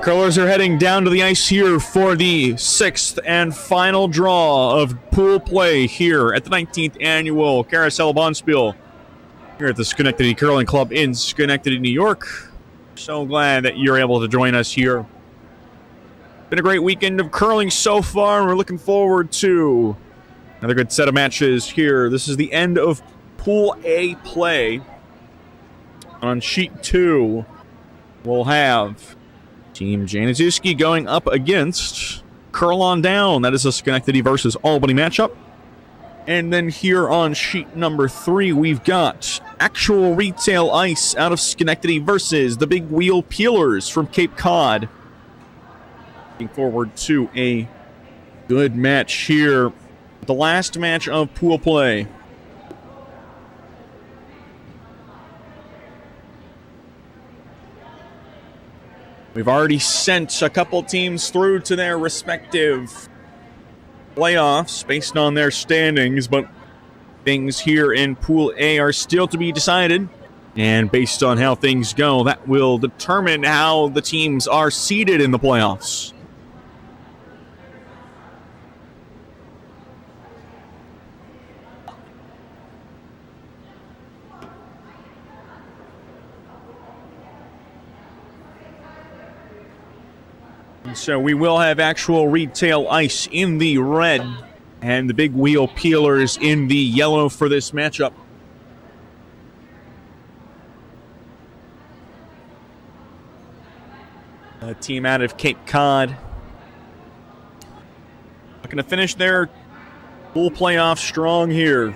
Curlers are heading down to the ice here for the 6th and final draw of pool play here at the 19th annual Carosella Bonspiel here at the Schenectady Curling Club in Schenectady, New York. So glad that you're able to join us here. Been a great weekend of curling so far, and we're looking forward to another good set of matches here. This is the end of Pool A play. On Sheet 2, we'll have Team Januszewski going up against Curl On Down. That is a Schenectady versus Albany matchup. And then here on Sheet number 3, we've got Actual Retail Ice out of Schenectady versus the Big Wheel Peelers from Cape Cod. Looking forward to a good match here. The last match of pool play. We've already sent a couple teams through to their respective playoffs based on their standings, but things here in Pool A are still to be decided. And based on how things go, that will determine how the teams are seeded in the playoffs. So we will have Actual Retail Ice in the red and the Big Wheel Peelers in the yellow for this matchup. A team out of Cape Cod looking to finish their pool playoff strong here.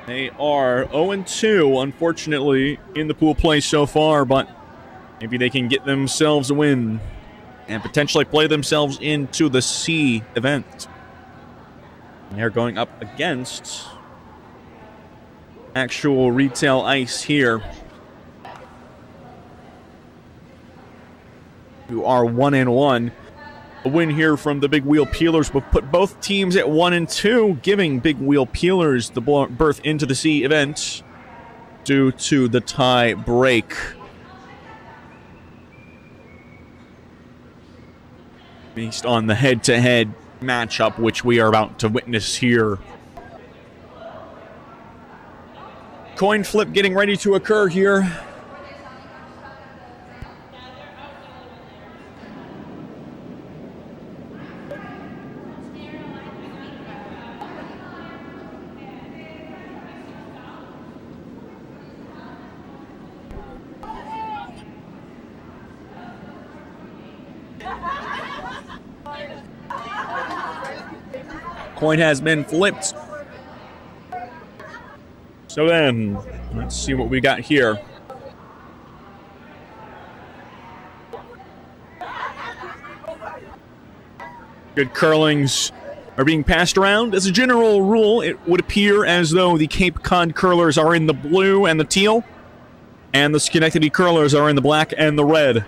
They are 0-2, unfortunately, in the pool play so far, but maybe they can get themselves a win and potentially play themselves into the C event. And they're going up against Actual Retail Ice here, who are 1-1. A win here from the Big Wheel Peelers will put both teams at 1-2, giving Big Wheel Peelers the berth into the C event due to the tie break. Based on the head-to-head matchup, which we are about to witness here. Coin flip getting ready to occur here. Coin has been flipped. So then, let's see what we got here. Good curlings are being passed around. As a general rule, it would appear as though the Cape Cod curlers are in the blue and the teal, and the Schenectady curlers are in the black and the red.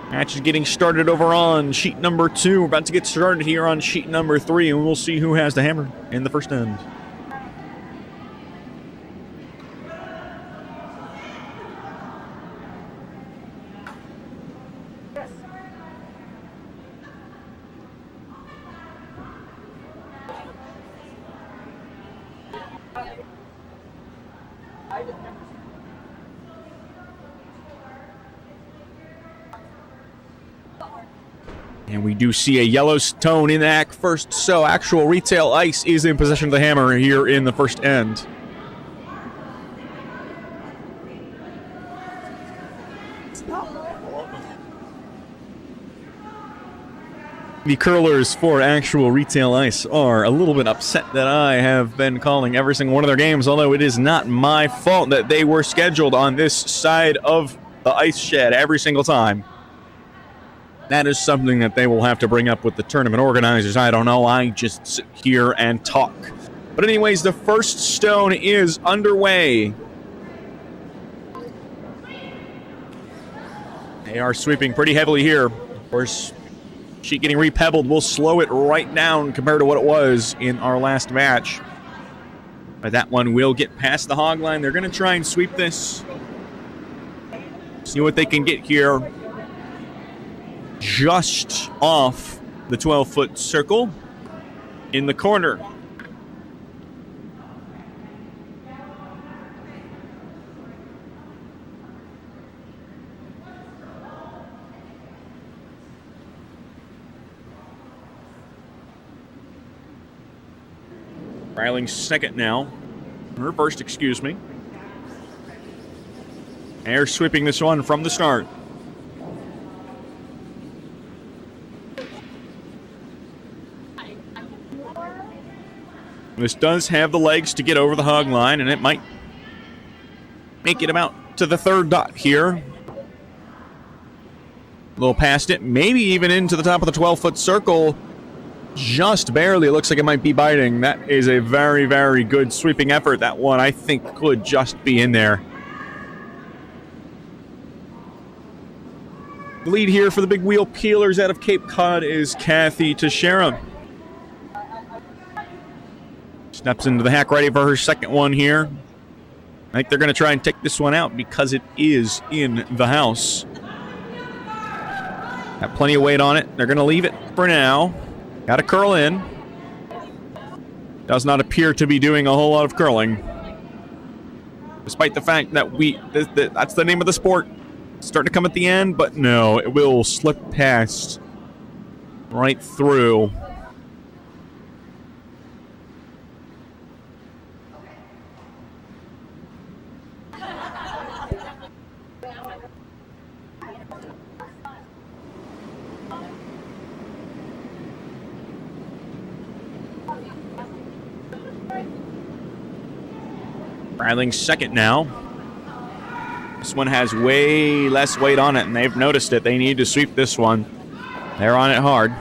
Match is getting started over on sheet number 2. We're about to get started here on sheet number 3, and we'll see who has the hammer in the first end. And we do see a yellow stone in the act first, so Actual Retail Ice is in possession of the hammer here in the first end. The curlers for Actual Retail Ice are a little bit upset that I have been calling every single one of their games, although it is not my fault that they were scheduled on this side of the ice shed every single time. That is something that they will have to bring up with the tournament organizers. I don't know. I just sit here and talk. But anyways, the first stone is underway. They are sweeping pretty heavily here. Of course, sheet getting repebbled will slow it right down compared to what it was in our last match. But that one will get past the hog line. They're going to try and sweep this. See what they can get here. Just off the 12-foot circle in the corner. Riling's second now. Or first, excuse me. They're sweeping this one from the start. This does have the legs to get over the hog line, and it might make it about to the third dot here. A little past it, maybe even into the top of the 12-foot circle. Just barely. It looks like it might be biting. That is a very, very good sweeping effort. That one, I think, could just be in there. The lead here for the big wheel peelers out of Cape Cod is Kathy Teixeira. Steps into the hack ready for her second one here. I think they're going to try and take this one out because it is in the house. Got plenty of weight on it. They're going to leave it for now. Got to curl in. Does not appear to be doing a whole lot of curling. Despite the fact that that's the name of the sport. It's starting to come at the end, but no, it will slip past right through. Riling's second now. This one has way less weight on it, and they've noticed it. They need to sweep this one. They're on it hard.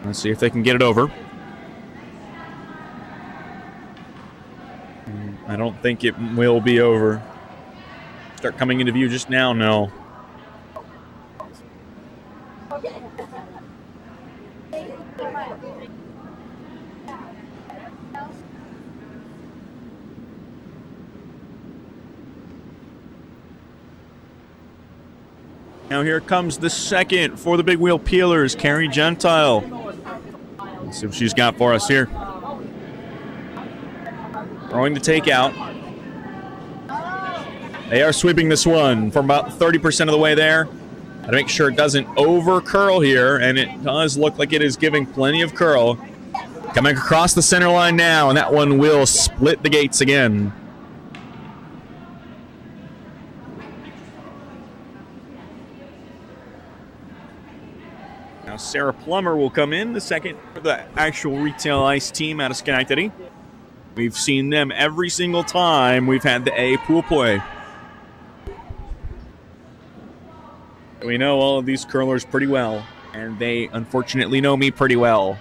Let's see if they can get it over. I don't think it will be over. Start coming into view just now? No. Now here comes the second for the big wheel peelers, Carrie Gentile. Let's see what she's got for us here. Throwing the takeout. They are sweeping this one from about 30% of the way there. Gotta make sure it doesn't over curl here, and it does look like it is giving plenty of curl. Coming across the center line now, and that one will split the gates again. Now Sarah Plummer will come in, the second for the actual retail ice team out of Schenectady. We've seen them every single time we've had the A pool play. We know all of these curlers pretty well, and they unfortunately know me pretty well.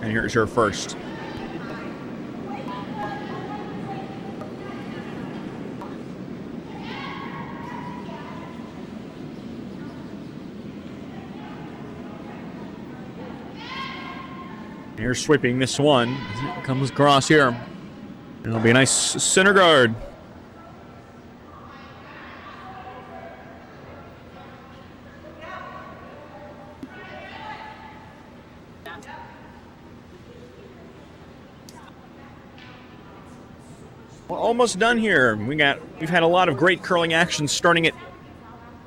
And here's her first. Here's sweeping this one as it comes across here. It'll be a nice center guard. We're almost done here. We've had a lot of great curling action starting at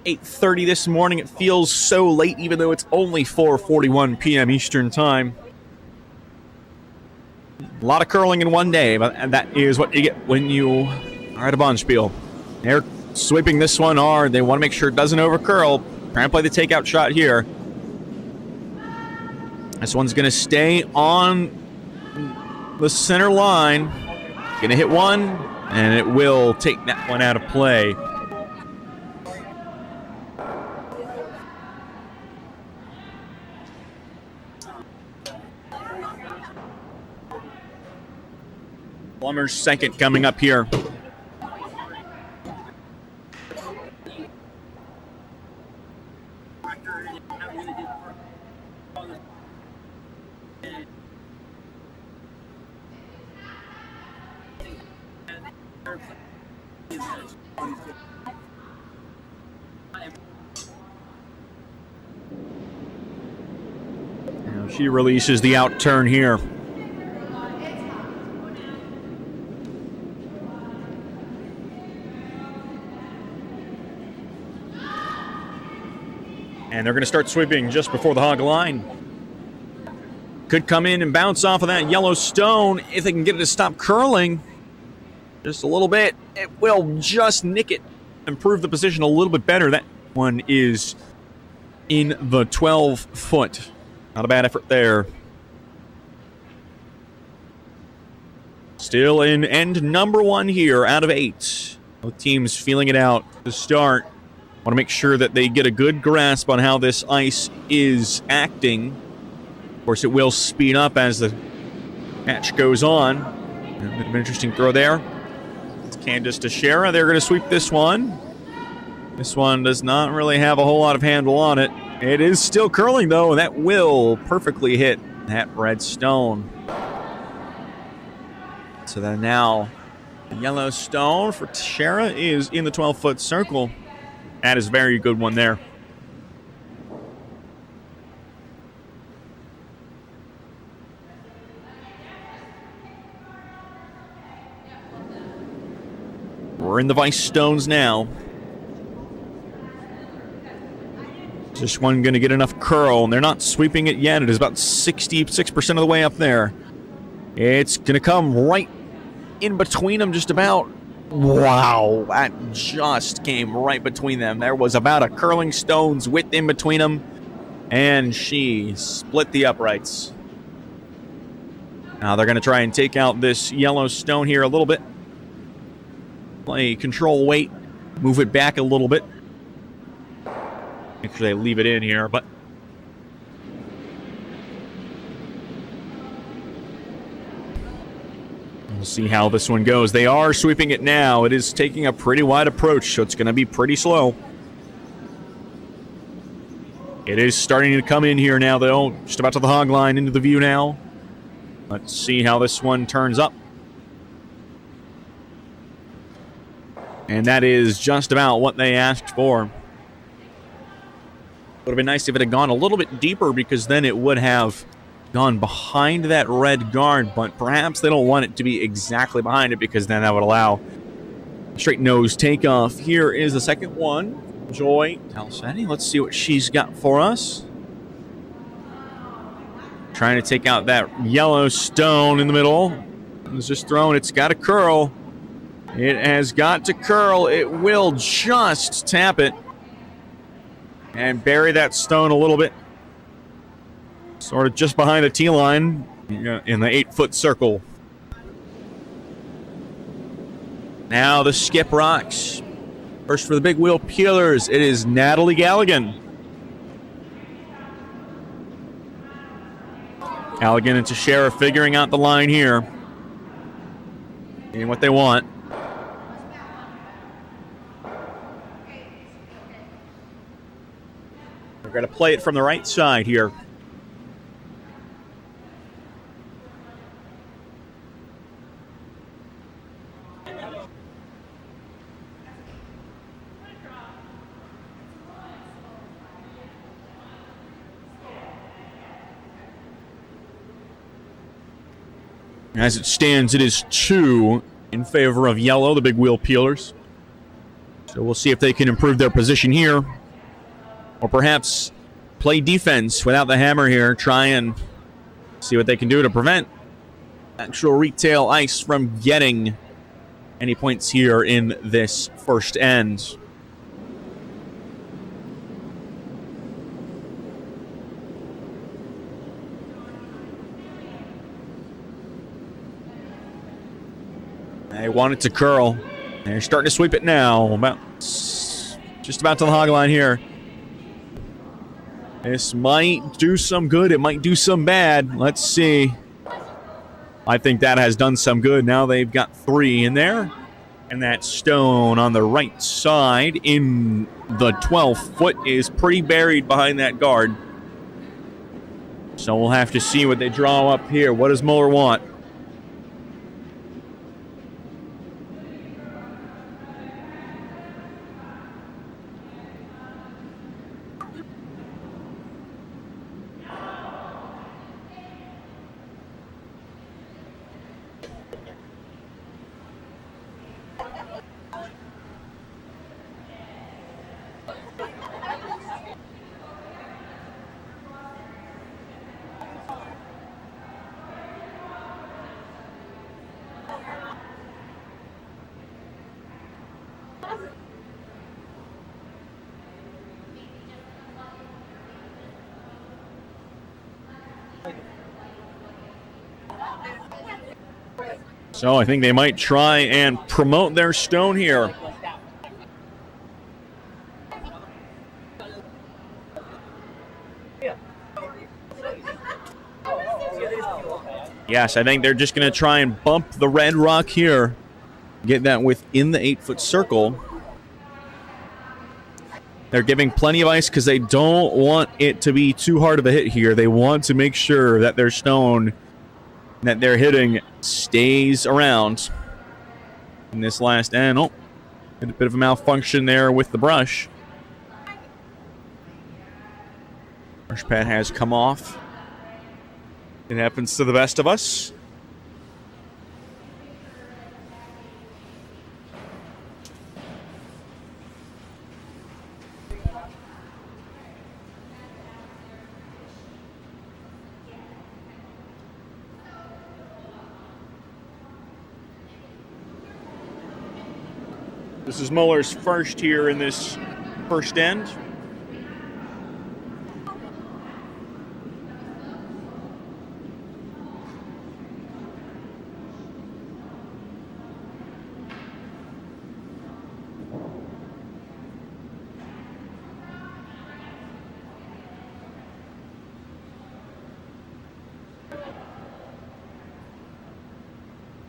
8:30 this morning. It feels so late even though it's only 4:41 p.m. Eastern Time. A lot of curling in one day, but that is what you get when you are at a Bonspiel. They're sweeping this one hard. They want to make sure it doesn't over curl. Try and play the takeout shot here. This one's going to stay on the center line. Going to hit one, and it will take that one out of play. Plummer's second coming up here. She releases the out turn here. And they're going to start sweeping just before the hog line. Could come in and bounce off of that yellow stone if they can get it to stop curling. Just a little bit. It will just nick it. Improve the position a little bit better. That one is in the 12-foot. Not a bad effort there. Still in end number 1 here out of 8. Both teams feeling it out to start. Want to make sure that they get a good grasp on how this ice is acting. Of course, it will speed up as the match goes on. A bit of an interesting throw there. It's Candace Teixeira. They're going to sweep this one. This one does not really have a whole lot of handle on it. It is still curling, though, and that will perfectly hit that red stone. So then now the yellow stone for Teixeira is in the 12-foot circle. That is a very good one there. We're in the vice stones now. Is this one going to get enough curl? And they're not sweeping it yet. It is about 66% of the way up there. It's going to come right in between them just about. Wow, that just came right between them. There was about a curling stone's width in between them, and she split the uprights. Now they're going to try and take out this yellow stone here a little bit. Play control weight, move it back a little bit. Make sure they leave it in here, but we'll see how this one goes. They are sweeping it now. It is taking a pretty wide approach, so it's going to be pretty slow. It is starting to come in here now, though. Just about to the hog line, into the view now. Let's see how this one turns up. And that is just about what they asked for. Would have been nice if it had gone a little bit deeper, because then it would have gone behind that red guard, but perhaps they don't want it to be exactly behind it, because then that would allow straight nose takeoff. Here is the second one. Joy Talsetti. Let's see what she's got for us. Trying to take out that yellow stone in the middle. It's just thrown. It's got to curl. It has got to curl. It will just tap it and bury that stone a little bit. Sort of just behind the tee line in the 8-foot circle. Now the skip rocks. First for the big wheel peelers, it is Natalie Galligan. Galligan and Teixeira figuring out the line here. Getting what they want. They're going to play it from the right side here. As it stands, it is 2 in favor of yellow, the big wheel peelers. So we'll see if they can improve their position here. Or perhaps play defense without the hammer here. Try and see what they can do to prevent actual retail ice from getting any points here in this first end. They want it to curl. They're starting to sweep it now. Just about to the hog line here. This might do some good. It might do some bad. Let's see. I think that has done some good. Now they've got 3 in there. And that stone on the right side in the 12th foot is pretty buried behind that guard. So we'll have to see what they draw up here. What does Muller want? So I think they might try and promote their stone here. Yes, I think they're just going to try and bump the red rock here. Get that within the 8-foot circle. They're giving plenty of ice because they don't want it to be too hard of a hit here. They want to make sure that their stone that they're hitting stays around in this last end. Oh, a bit of a malfunction there with the brush. Brush pad has come off. It happens to the best of us. This is Muller's first here in this first end.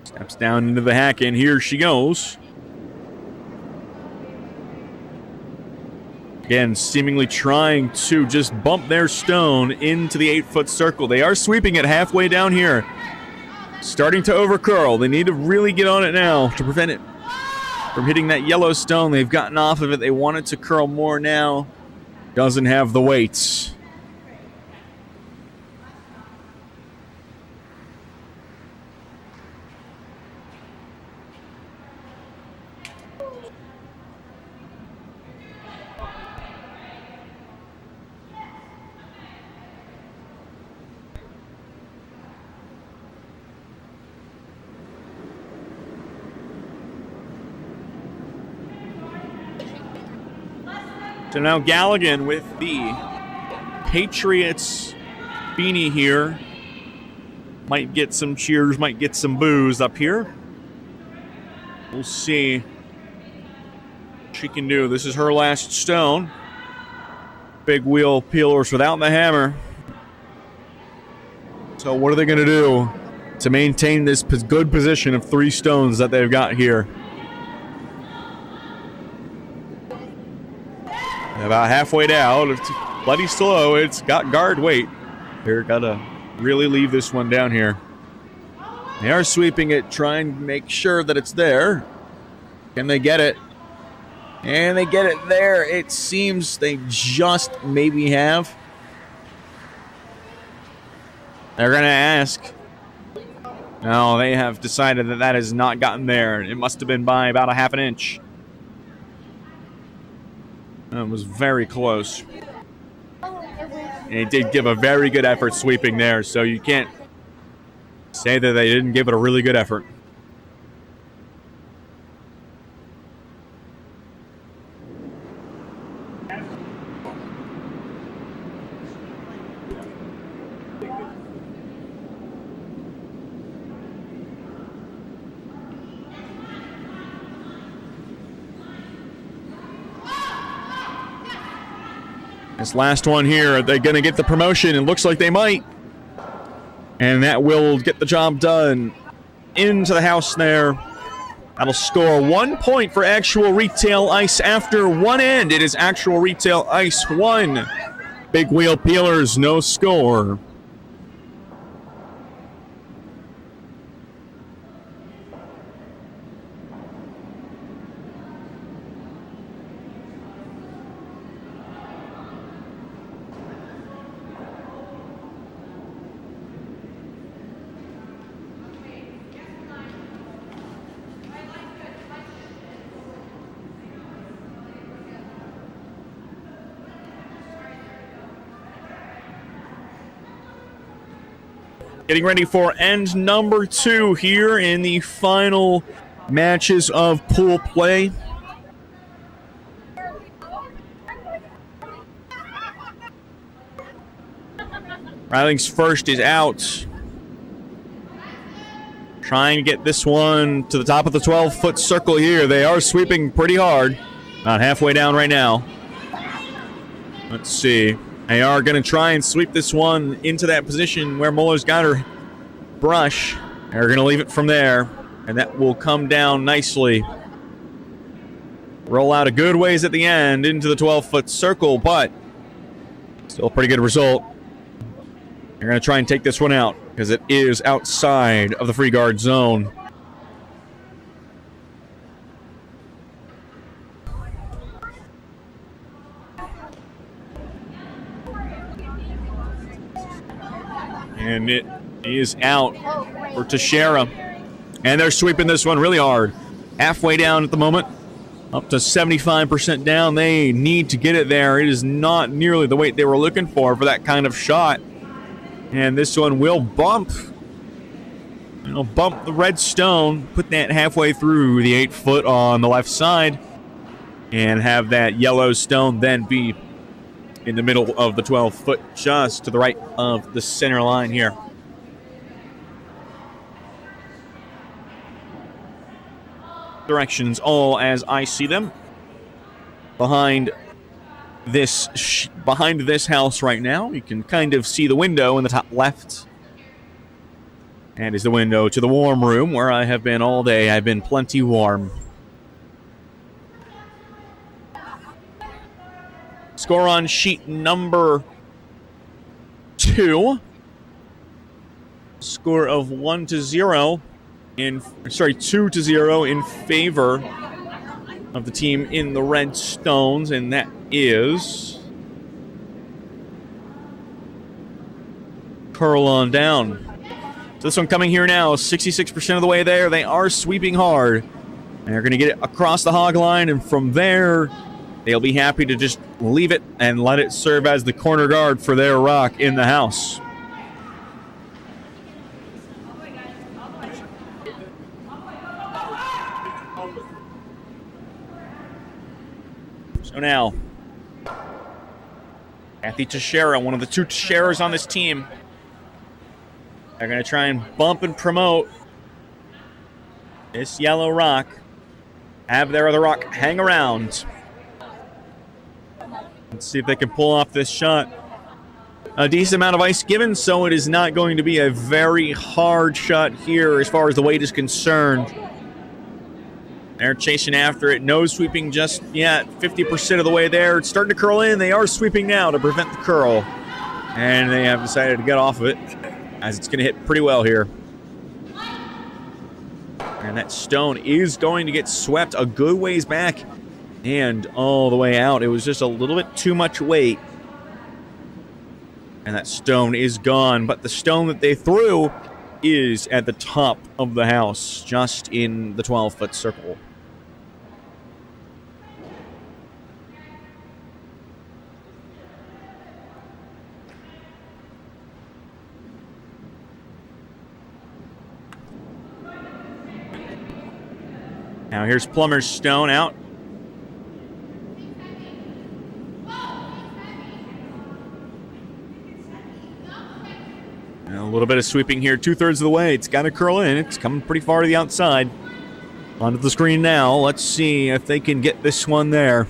Steps down into the hack, and here she goes. Again, seemingly trying to just bump their stone into the 8-foot circle. They are sweeping it halfway down here. Starting to overcurl. They need to really get on it now to prevent it from hitting that yellow stone. They've gotten off of it. They want it to curl more now. Doesn't have the weights. So now Galligan with the Patriots beanie here. Might get some cheers, might get some boos up here. We'll see what she can do. This is her last stone. Big wheel peelers without the hammer. So what are they going to do to maintain this good position of 3 stones that they've got here? About halfway down. It's bloody slow. It's got guard weight. They're gotta really leave this one down here. They are sweeping it, trying to make sure that it's there. Can they get it? And they get it there. It seems they just maybe have. They're gonna ask. No, they have decided that that has not gotten there. It must have been by about a half an inch. It was very close. And he did give a very good effort sweeping there, so you can't say that they didn't give it a really good effort. This last one here, are they going to get the promotion? It looks like they might. And that will get the job done. Into the house there. That'll score 1 point for actual retail ice after one end. It is actual retail ice 1. Big wheel peelers, no score. Getting ready for end number 2 here in the final matches of pool play. Riling's first is out. Trying to get this one to the top of the 12-foot circle here. They are sweeping pretty hard. About halfway down right now. Let's see. They are going to try and sweep this one into that position where Muller's got her brush. They're going to leave it from there, and that will come down nicely. Roll out a good ways at the end into the 12-foot circle, but still a pretty good result. They're going to try and take this one out because it is outside of the free guard zone. And it is out for Teixeira. And they're sweeping this one really hard. Halfway down at the moment. Up to 75% down. They need to get it there. It is not nearly the weight they were looking for that kind of shot. And this one will bump. It'll bump the red stone. Put that halfway through the 8-foot on the left side. And have that yellow stone then be in the middle of the 12-foot, just to the right of the center line here. Directions all as I see them. Behind this house right now, you can kind of see the window in the top left. And is the window to the warm room where I have been all day. I've been plenty warm. Score on sheet number 2. Score of 2-0 in favor of the team in the red stones, and that is curl on down. So this one coming here now, 66% of the way there. They are sweeping hard. And they're going to get it across the hog line, and from there, they'll be happy to just leave it and let it serve as the corner guard for their rock in the house. So now, Kathy Teixeira, one of the 2 Teixeiras on this team. They're going to try and bump and promote this yellow rock. Have their other rock hang around. Let's see if they can pull off this shot. A decent amount of ice given, so it is not going to be a very hard shot here as far as the weight is concerned. They're chasing after it. No sweeping just yet. 50% of the way there. It's starting to curl in. They are sweeping now to prevent the curl. And they have decided to get off of it, as it's going to hit pretty well here. And that stone is going to get swept a good ways back and all the way out. It was just a little bit too much weight. And that stone is gone. But the stone that they threw is at the top of the house, just in the 12-foot circle. Now here's Plummer's stone out. And a little bit of sweeping here, 2/3 of the way. It's got to curl in. It's coming pretty far to the outside. Onto the screen now. Let's see if they can get this one there.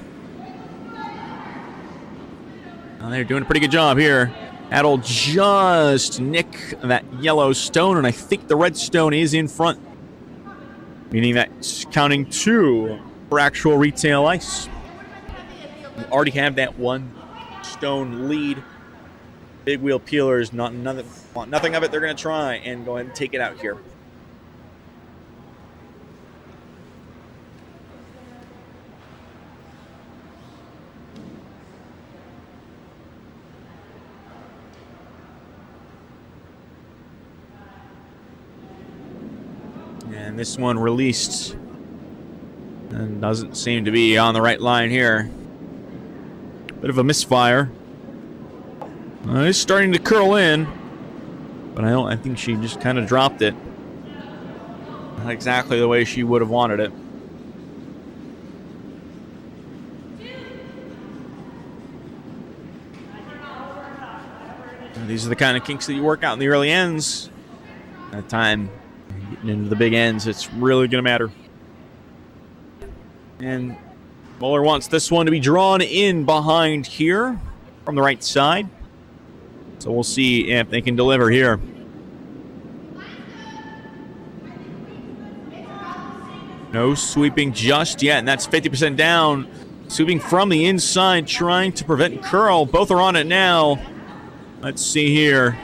Well, they're doing a pretty good job here. That'll just nick that yellow stone, and I think the red stone is in front. Meaning that's counting 2 for actual retail ice. We already have that 1 stone lead. Big wheel peelers, want nothing of it. They're going to try and go ahead and take it out here. And this one released and doesn't seem to be on the right line here. Bit of a misfire. It's starting to curl in, but I think she just kind of dropped it. Not exactly the way she would have wanted it. These are the kind of kinks that you work out in the early ends. At the time getting into the big ends, it's really going to matter. And Muller wants this one to be drawn in behind here from the right side. So we'll see if they can deliver here. No sweeping just yet, and that's 50% down. Sweeping from the inside, trying to prevent curl. Both are on it now. Let's see here.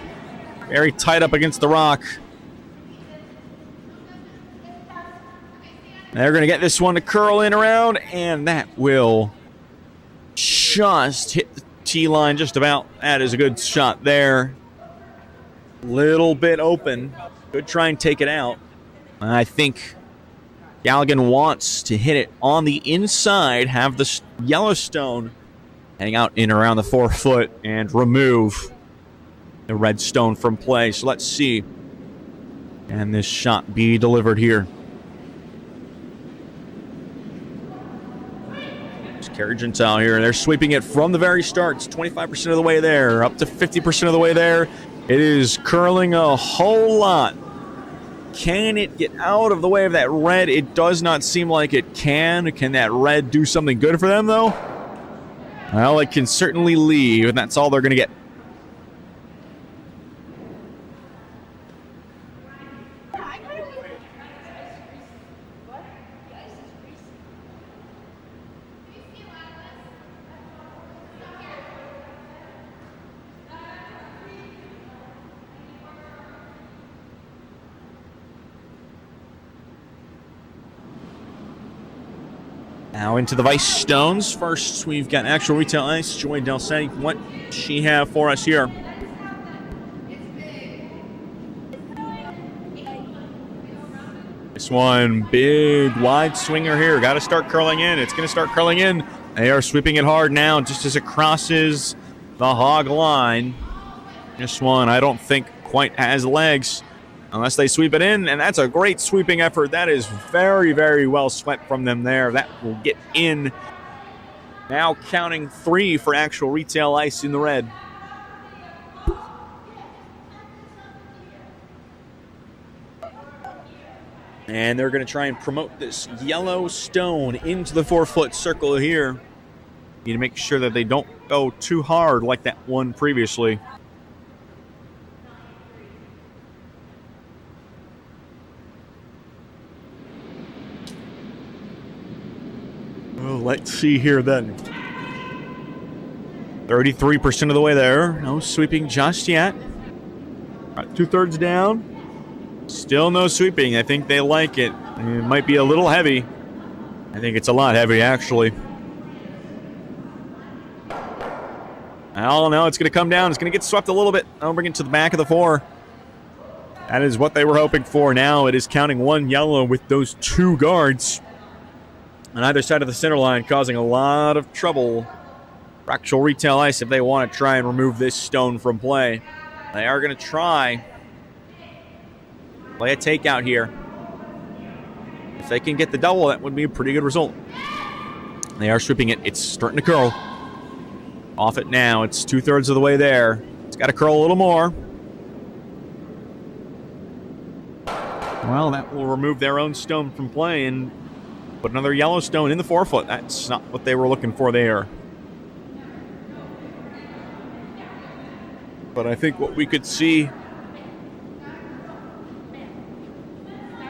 Very tight up against the rock. They're going to get this one to curl in around, and that will just hit the T-line just about. That is a good shot there. Little bit open. Could try and take it out. I think Galligan wants to hit it on the inside, have the Yellowstone hang out in around the 4-foot and remove the red stone from play. So let's see. Can this shot be delivered here? Carrie Gentile here. They're sweeping it from the very start. It's 25% of the way there, up to 50% of the way there. It is curling a whole lot. Can it get out of the way of that red? It does not seem like it can. Can that red do something good for them, though? Well, it can certainly leave, and that's all they're going to get. Now into the Vice Stones. First, we've got actual retail ice. Joy Delceni, what does she have for us here? This one, big wide swinger here. Got to start curling in. It's going to start curling in. They are sweeping it hard now just as it crosses the hog line. This one, I don't think quite has legs unless they sweep it in, and that's a great sweeping effort. That is very, very well swept from them there. That will get in. Now counting 3 for actual retail ice in the red. And they're going to try and promote this yellow stone into the 4-foot circle here. Need to make sure that they don't go too hard like that one previously. Well, let's see here then. 33% of the way there. No sweeping just yet. Right, 2/3 down. Still no sweeping. I think they like it. It might be a little heavy. I think it's a lot heavy, actually. Oh, no, it's going to come down. It's going to get swept a little bit. I'll bring it to the back of the 4. That is what they were hoping for. Now it is counting 1 yellow with those 2 guards on either side of the center line, causing a lot of trouble for actual retail ice if they want to try and remove this stone from play. They are going to try play a takeout here. If they can get the double, that would be a pretty good result. They are sweeping it. It's starting to curl. Off it now. It's 2/3 of the way there. It's got to curl a little more. Well, that will remove their own stone from play and put another yellow stone in the 4-foot. That's not what they were looking for there. But I think what we could see,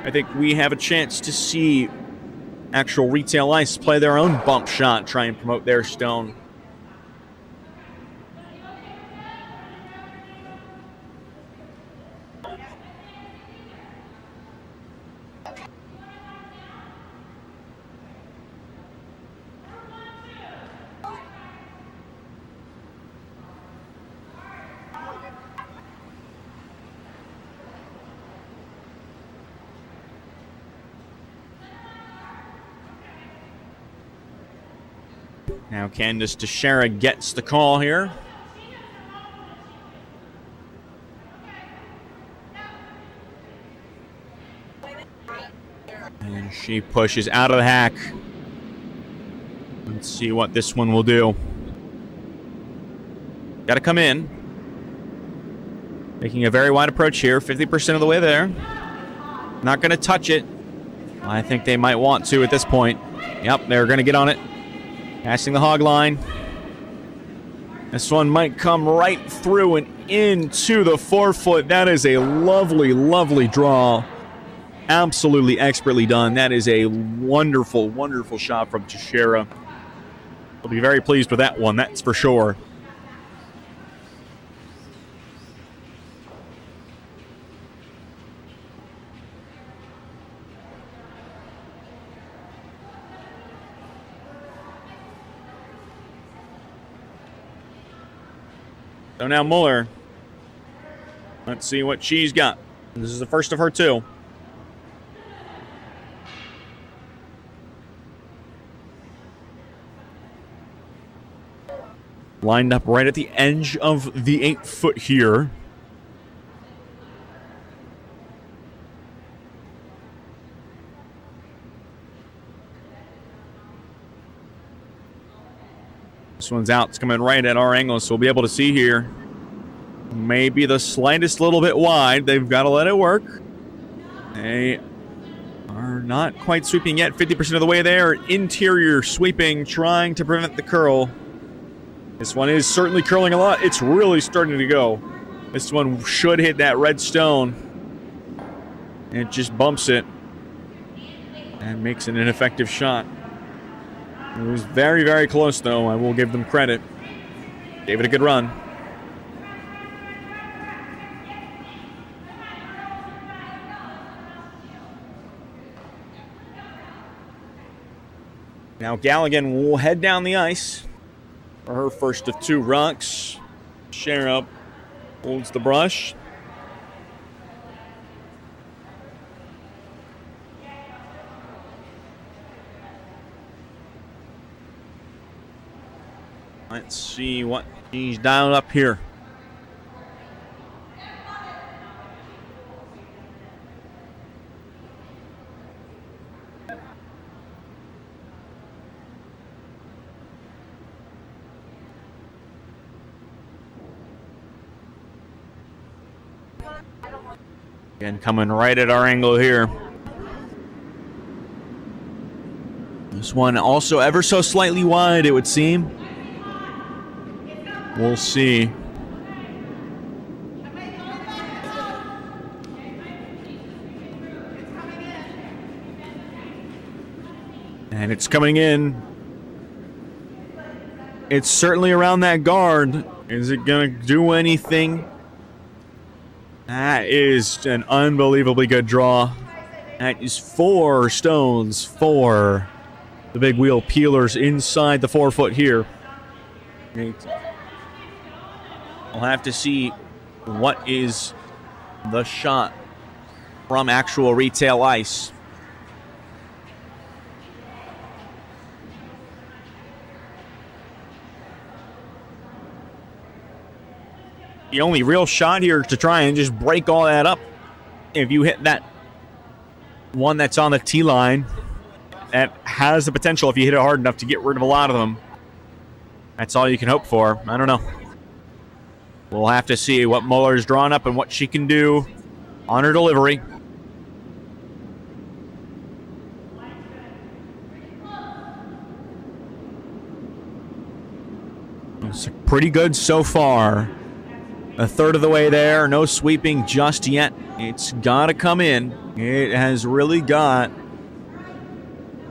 I think we have a chance to see actual Retail Ice play their own bump shot, try and promote their stone. Now Candace Teixeira gets the call here. And she pushes out of the hack. Let's see what this one will do. Got to come in. Making a very wide approach here, 50% of the way there. Not going to touch it. I think they might want to at this point. Yep, they're going to get on it. Passing the hog line. This one might come right through and into the forefoot. That is a lovely, lovely draw. Absolutely expertly done. That is a wonderful, wonderful shot from Teixeira. We'll be very pleased with that one, that's for sure. So now Muller. Let's see what she's got. This is the first of her two. Lined up right at the edge of the 8-foot here. This one's out. It's coming right at our angle, so we'll be able to see here. Maybe the slightest little bit wide. They've got to let it work. They are not quite sweeping yet. 50% of the way there. Interior sweeping, trying to prevent the curl. This one is certainly curling a lot. It's really starting to go. This one should hit that red stone. And it just bumps it. And makes it an ineffective shot. It was very, very close, though. I will give them credit. Gave it a good run. Now Galligan will head down the ice for her first of two rocks. Teixeira holds the brush. Let's see what he's dialed up here. Again, coming right at our angle here. This one also ever so slightly wide, it would seem. We'll see. And it's coming in. It's certainly around that guard. Is it going to do anything? That is an unbelievably good draw. That is 4 stones for the big wheel peelers inside the 4-foot here. We'll have to see what is the shot from actual Retail Ice. The only real shot here is to try and just break all that up. If you hit that one that's on the tee line, that has the potential, if you hit it hard enough, to get rid of a lot of them. That's all you can hope for. I don't know. We'll have to see what Muller's drawn up and what she can do on her delivery. It's pretty good so far. A third of the way there. No sweeping just yet. It's got to come in. It has really got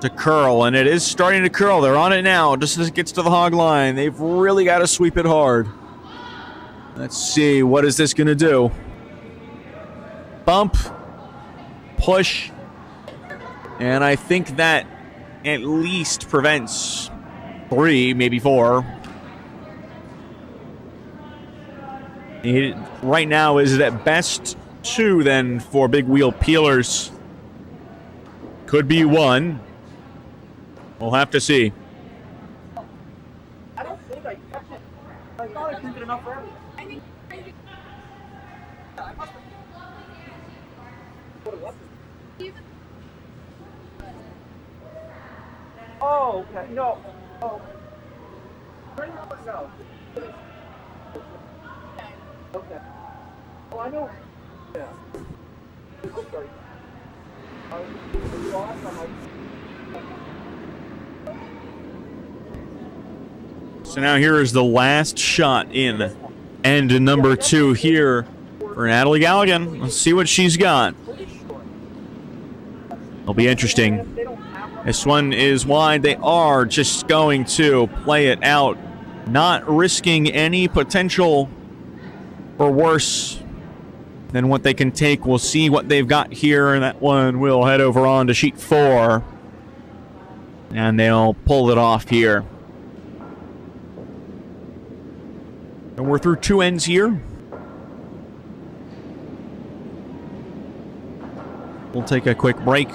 to curl, and it is starting to curl. They're on it now. Just as it gets to the hog line, they've really got to sweep it hard. Let's see. What is this going to do? Bump. Push. And I think that at least prevents 3, maybe 4. It right now is at best 2 then for big wheel peelers. Could be 1. We'll have to see. I don't think I kept it. I thought I kept it enough for everyone. Oh, okay. No. Oh. No. Okay. Oh, I know. Yeah. Sorry. So now here is the last shot in end number 2 here for Natalie Galligan. Let's see what she's got. It'll be interesting. This one is wide. They are just going to play it out, not risking any potential for worse than what they can take. We'll see what they've got here, and that one will head over on to sheet 4. And they'll pull it off here. And we're through 2 ends here. We'll take a quick break.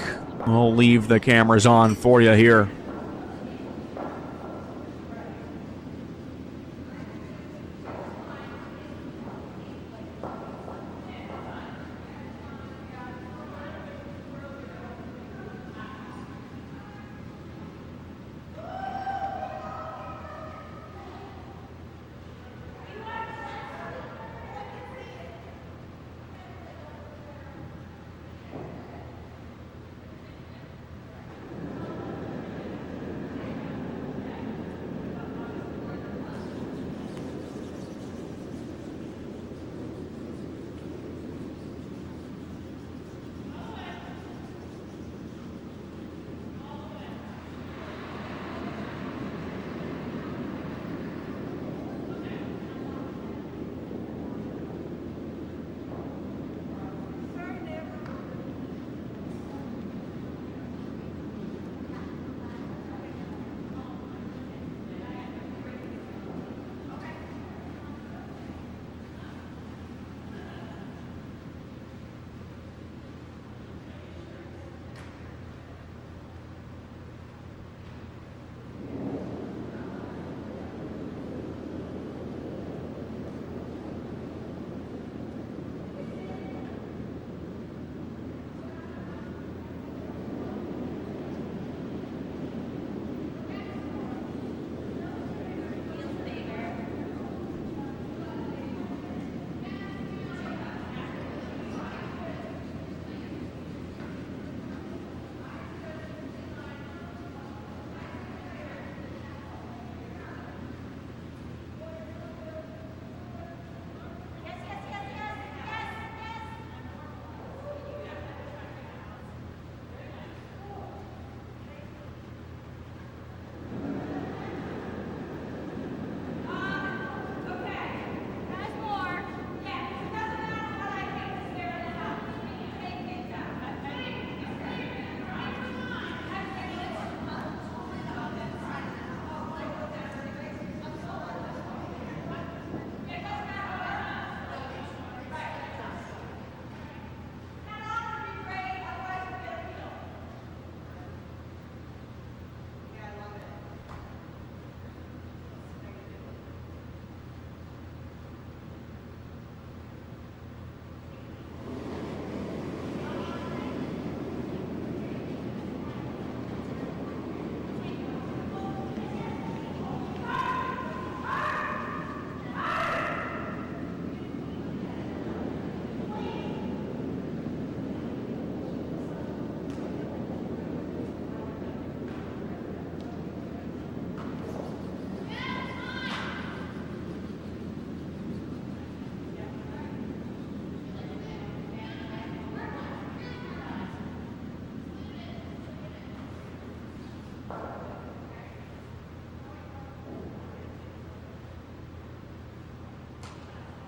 We'll leave the cameras on for you here.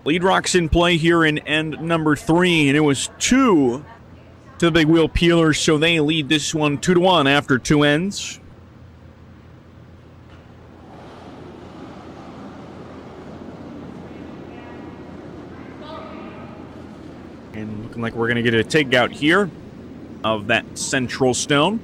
Lead rock's in play here in end number 3, and it was 2 to the big wheel peelers, so they lead this one 2-1 after 2 ends. And looking like we're going to get a takeout here of that central stone.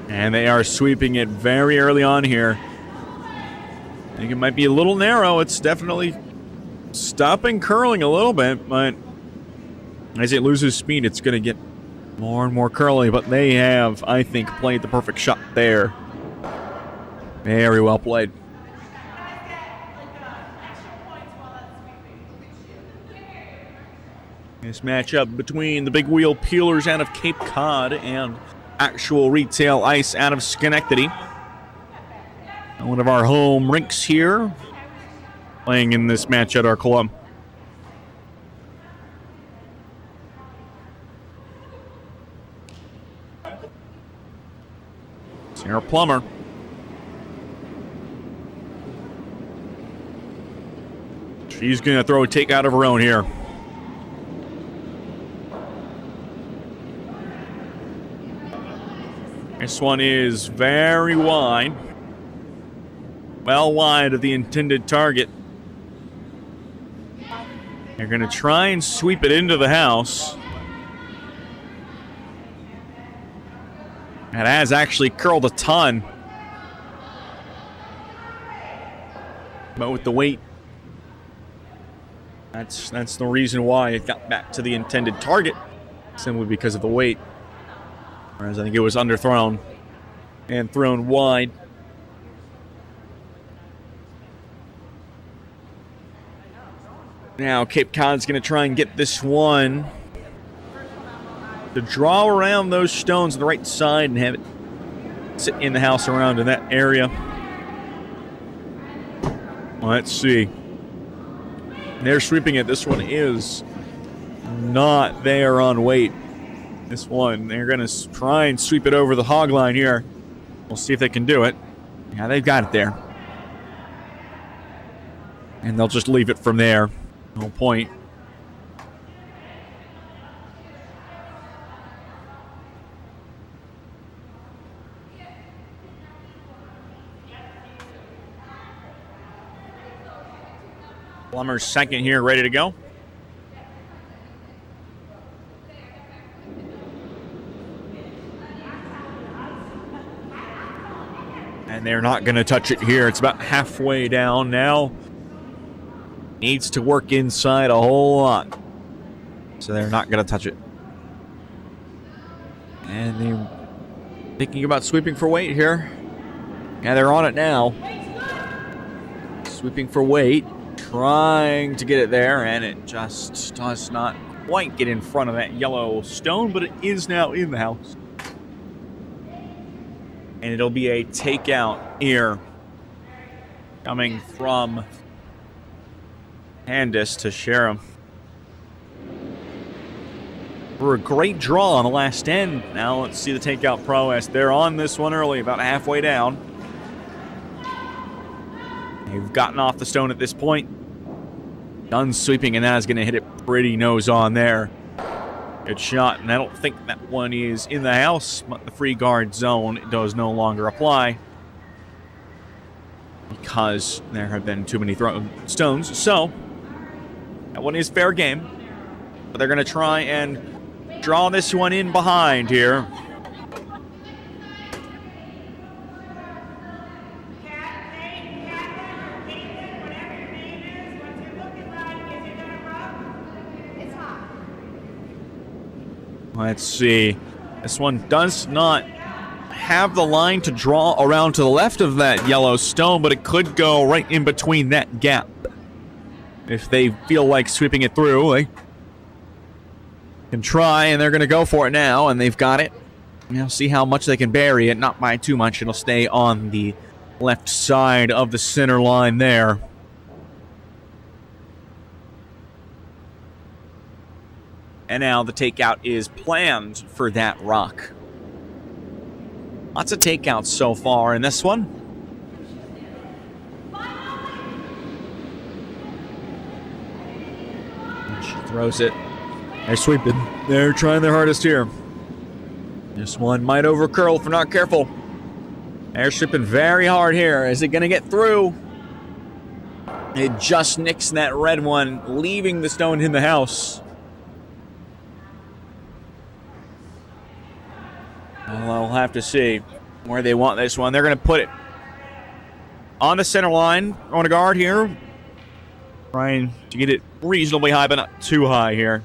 And they are sweeping it very early on here. I think it might be a little narrow. It's definitely stopping curling a little bit, but as it loses speed, it's going to get more and more curly. But they have, I think, played the perfect shot there. Very well played. This matchup between the big wheel peelers out of Cape Cod and actual retail ice out of Schenectady. One of our home rinks here, playing in this match at our club. Sarah Plummer. She's going to throw a takeout of her own here. This one is very wide. Well wide of the intended target. They're going to try and sweep it into the house. It has actually curled a ton. But with the weight, that's the reason why it got back to the intended target. Simply because of the weight. Whereas I think it was underthrown and thrown wide. Now Cape Cod's going to try and get this one to draw around those stones on the right side and have it sit in the house around in that area. Let's see. They're sweeping it. This one is not there on weight. This one, they're going to try and sweep it over the hog line here. We'll see if they can do it. Yeah, they've got it there. And they'll just leave it from there. No point. Plummer's second here, ready to go. And they're not going to touch it here. It's about halfway down now. Needs to work inside a whole lot. So they're not going to touch it. And they're thinking about sweeping for weight here. Yeah, they're on it now. Sweeping for weight. Trying to get it there. And it just does not quite get in front of that yellow stone. But it is now in the house. And it'll be a takeout here. Coming from Handis to Sharon. For a great draw on the last end. Now let's see the takeout prowess. They're on this one early, about halfway down. They've gotten off the stone at this point. Done sweeping, and that is going to hit it pretty nose on there. Good shot, and I don't think that one is in the house, but the free guard zone does no longer apply because there have been too many thrown stones. So that one is fair game, but they're going to try and draw this one in behind here. Let's see. This one does not have the line to draw around to the left of that yellow stone, but it could go right in between that gap. If they feel like sweeping it through, they can try, and they're going to go for it now, and they've got it. Now see how much they can bury it, not by too much. It'll stay on the left side of the center line there. And now the takeout is planned for that rock. Lots of takeouts so far in this one. And she throws it. They're sweeping. They're trying their hardest here. This one might overcurl if we're not careful. They're sweeping very hard here. Is it going to get through? It just nicks that red one, leaving the stone in the house. Well, I'll have to see where they want this one. They're going to put it on the center line, on a guard here. Trying to get it reasonably high, but not too high here.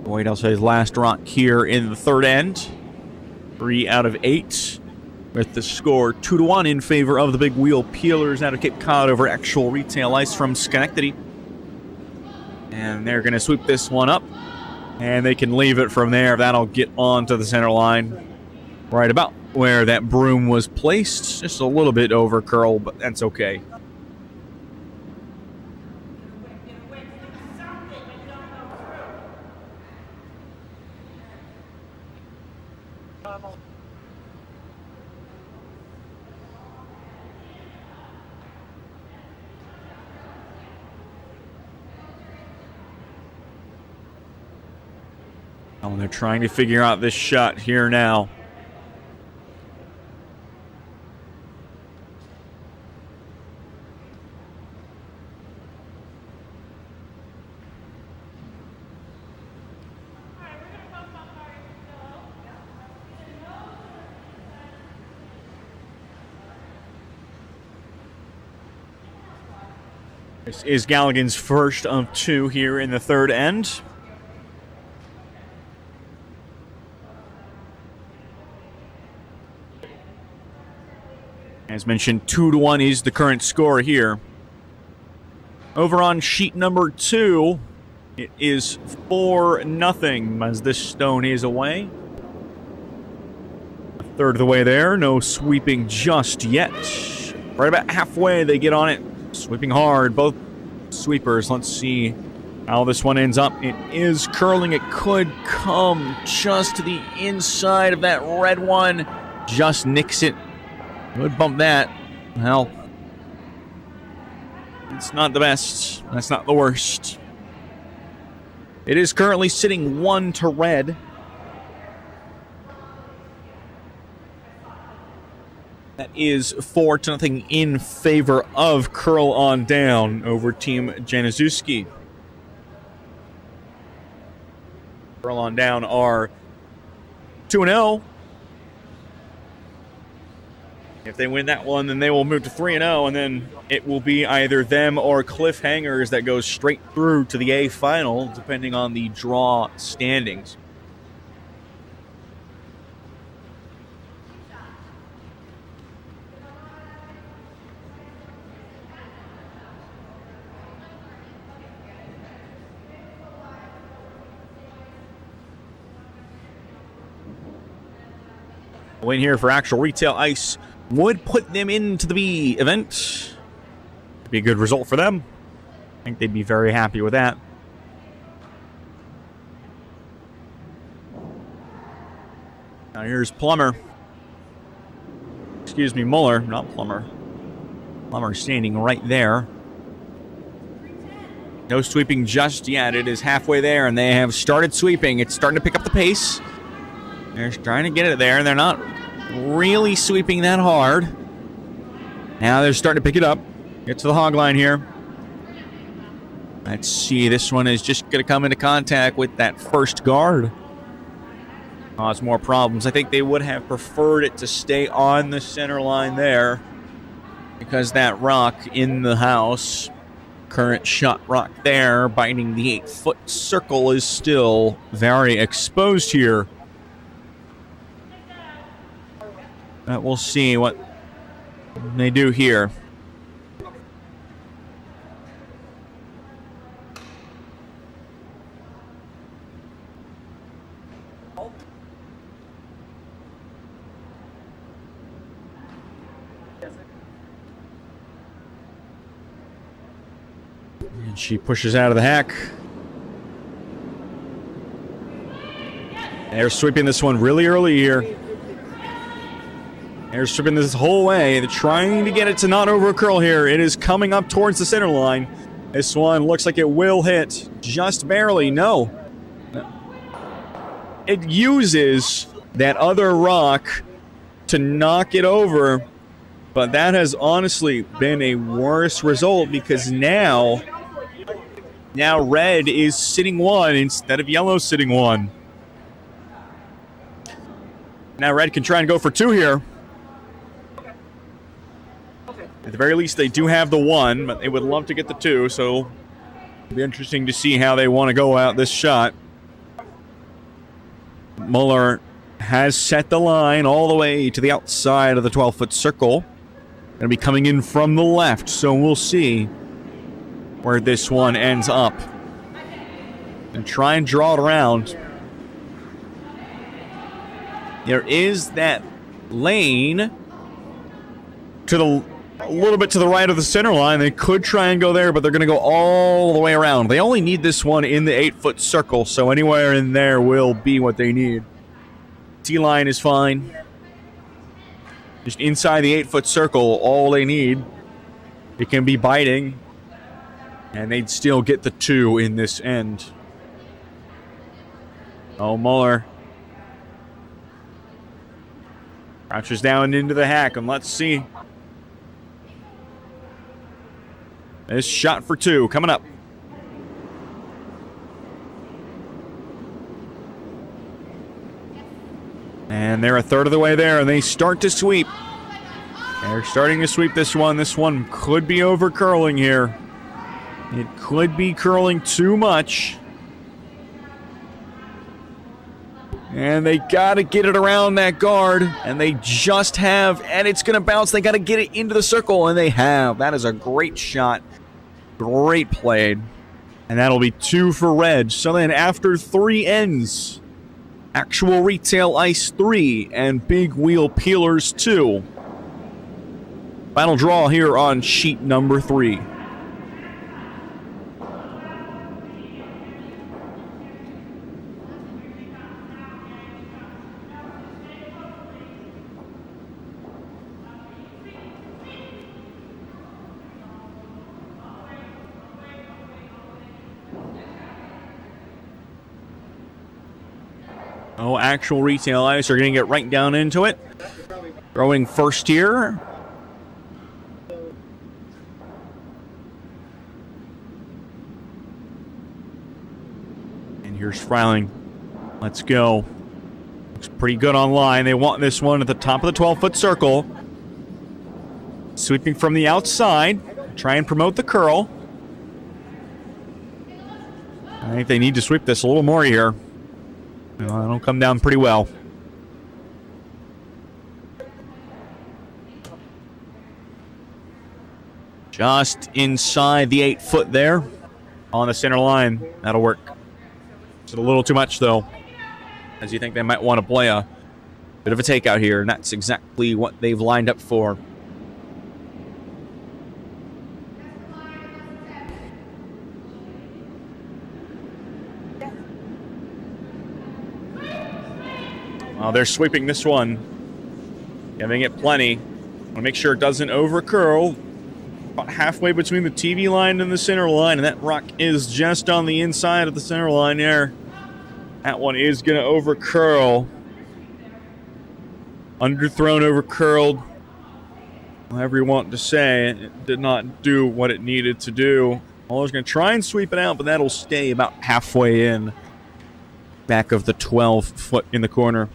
Boyd also his last rock here in the third end. 3 out of 8. With the score 2-1 in favor of the Big Wheel Peelers out of Cape Cod over Actual Retail Ice from Schenectady. And they're going to sweep this one up. And they can leave it from there. That'll get onto the center line. Right about where that broom was placed. Just a little bit over curl, but that's okay. Oh, they're trying to figure out this shot here now. This is Galligan's first of 2 here in the third end. As mentioned, 2-1 is the current score here. Over on sheet number 2, it is 4-0 as this stone is away. A third of the way there, no sweeping just yet. Right about halfway, they get on it. Sweeping hard, both sweepers. Let's see how this one ends up. It is curling. It could come just to the inside of that red one. Just nicks it. Would bump that. Well, it's not the best. That's not the worst. It is currently sitting 1 to red. That is 4-0 in favor of Curl on Down over Team Januszewski. Curl on Down are 2-0. If they win that one, then they will move to 3-0, and then it will be either them or Cliffhangers that goes straight through to the A final, depending on the draw standings. Win here for Actual Retail Ice would put them into the B event. Could be a good result for them. I think they'd be very happy with that. Now here's Plummer. Excuse me, Muller, not Plummer. Plummer standing right there. No sweeping just yet. It is halfway there, and they have started sweeping. It's starting to pick up the pace. They're trying to get it there, and they're not really sweeping that hard. Now they're starting to pick it up. Get to the hog line here. Let's see. This one is just going to come into contact with that first guard. Cause more problems. I think they would have preferred it to stay on the center line there, because that rock in the house, current shot rock there, biting the 8-foot circle, is still very exposed here. But we'll see what they do here. She pushes out of the hack. They're sweeping this one really early here. They're sweeping this whole way. They're trying to get it to not overcurl here. It is coming up towards the center line. This one looks like it will hit just barely. No. It uses that other rock to knock it over, but that has honestly been a worse result because now red is sitting one instead of yellow sitting one. Now red can try and go for two here. At the very least, they do have the one, but they would love to get the two, so it'll be interesting to see how they want to go out this shot. Muller has set the line all the way to the outside of the 12-foot circle. Going to be coming in from the left, so we'll see where this one ends up. And try and draw it around. There is that lane to the a little bit to the right of the center line. They could try and go there, but they're going to go all the way around. They only need this one in the 8-foot circle, so anywhere in there will be what they need. T-line is fine. Just inside the 8-foot circle, all they need. It can be biting, and they'd still get the two in this end. Oh, Muller crouches down into the hack, and let's see. This shot for two coming up. And they're a third of the way there, and they start to sweep. They're starting to sweep this one. This one could be over curling here. It could be curling too much. And they got to get it around that guard, and they just have, and it's going to bounce. They got to get it into the circle, and they have. That is a great shot. Great played. And that'll be two for red. So then after three ends, actual retail ice 3 and big wheel peelers 2. Final draw here on sheet number 3. Oh, actual retail ice are going to get right down into it. Throwing first here. And here's Freiling. Let's go. Looks pretty good on line. They want this one at the top of the 12-foot circle. Sweeping from the outside. Try and promote the curl. I think they need to sweep this a little more here. It'll come down pretty well. Just inside the 8-foot there on the center line. That'll work. It's a little too much, though, as you think they might want to play a bit of a takeout here, and that's exactly what they've lined up for. Well, they're sweeping this one, giving it plenty. Want to make sure it doesn't overcurl. About halfway between the TV line and the center line, and that rock is just on the inside of the center line there. That one is going to overcurl. Underthrown, overcurled. Whatever you want to say, it did not do what it needed to do. Muller's going to try and sweep it out, but that'll stay about halfway in. Back of the 12-foot in the corner.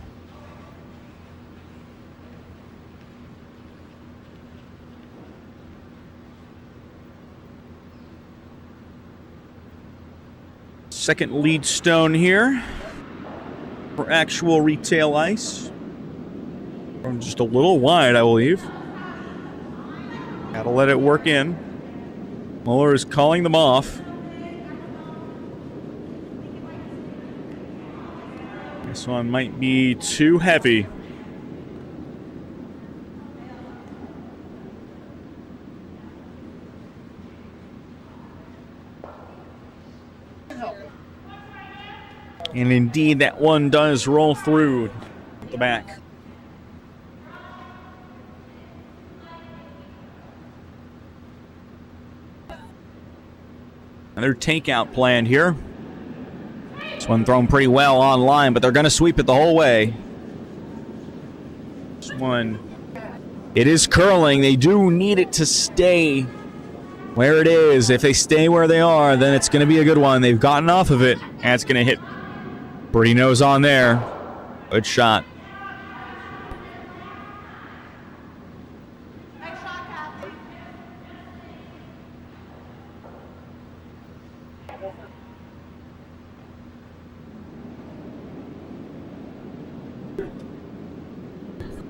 Second lead stone here for actual retail ice. From just a little wide, I believe. Gotta let it work in. Muller is calling them off. This one might be too heavy. And indeed, that one does roll through the back. Another takeout planned here. This one thrown pretty well on line, but they're going to sweep it the whole way. This one, it is curling. They do need it to stay where it is. If they stay where they are, then it's going to be a good one. They've gotten off of it, and it's going to hit pretty nose on there. Good shot.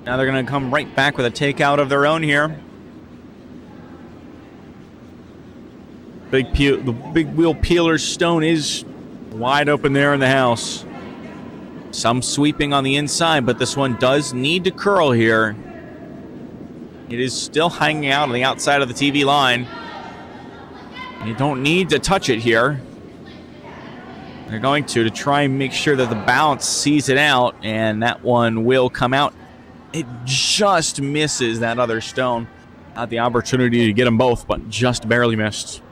Now they're going to come right back with a takeout of their own here. The big wheel peeler stone is wide open there in the house. Some sweeping on the inside, but this one does need to curl here. It is still hanging out on the outside of the TV line. You don't need to touch it here. They're going to try and make sure that the bounce sees it out, and that one will come out. It just misses that other stone. Had the opportunity to get them both, but just barely missed.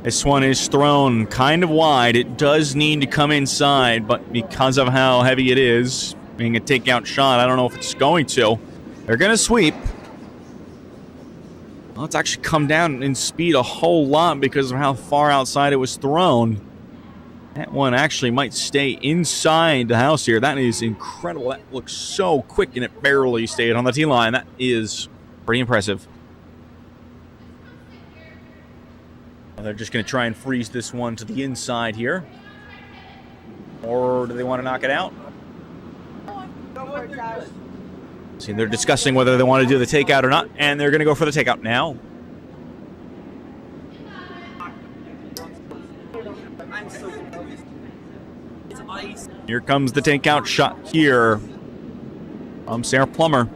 This one is thrown kind of wide. It does need to come inside, but because of how heavy it is, being a takeout shot, I don't know if it's going to. They're going to sweep. Well, it's actually come down in speed a whole lot because of how far outside it was thrown. That one actually might stay inside the house here. That is incredible. That looks so quick, and it barely stayed on the tee line. That is pretty impressive. They're just going to try and freeze this one to the inside here. Or do they want to knock it out? See, they're discussing whether they want to do the takeout or not, and they're going to go for the takeout now. Here comes the takeout shot here from Sarah Plummer.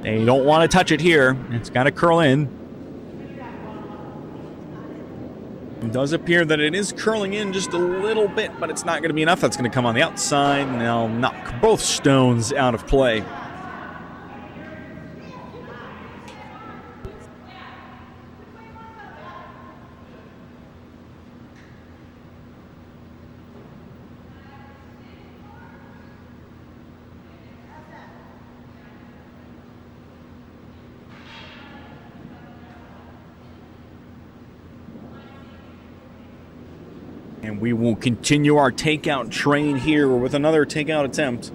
They don't want to touch it here. It's got to curl in. It does appear that it is curling in just a little bit, but it's not going to be enough. That's going to come on the outside, and they'll knock both stones out of play. And we will continue our takeout train here with another takeout attempt.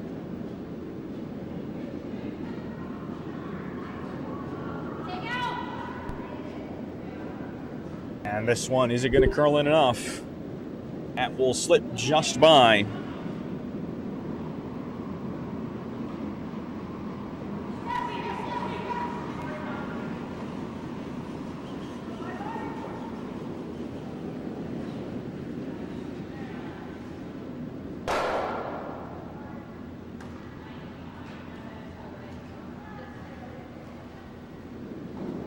And this one, is it going to curl in enough? That will slip just by.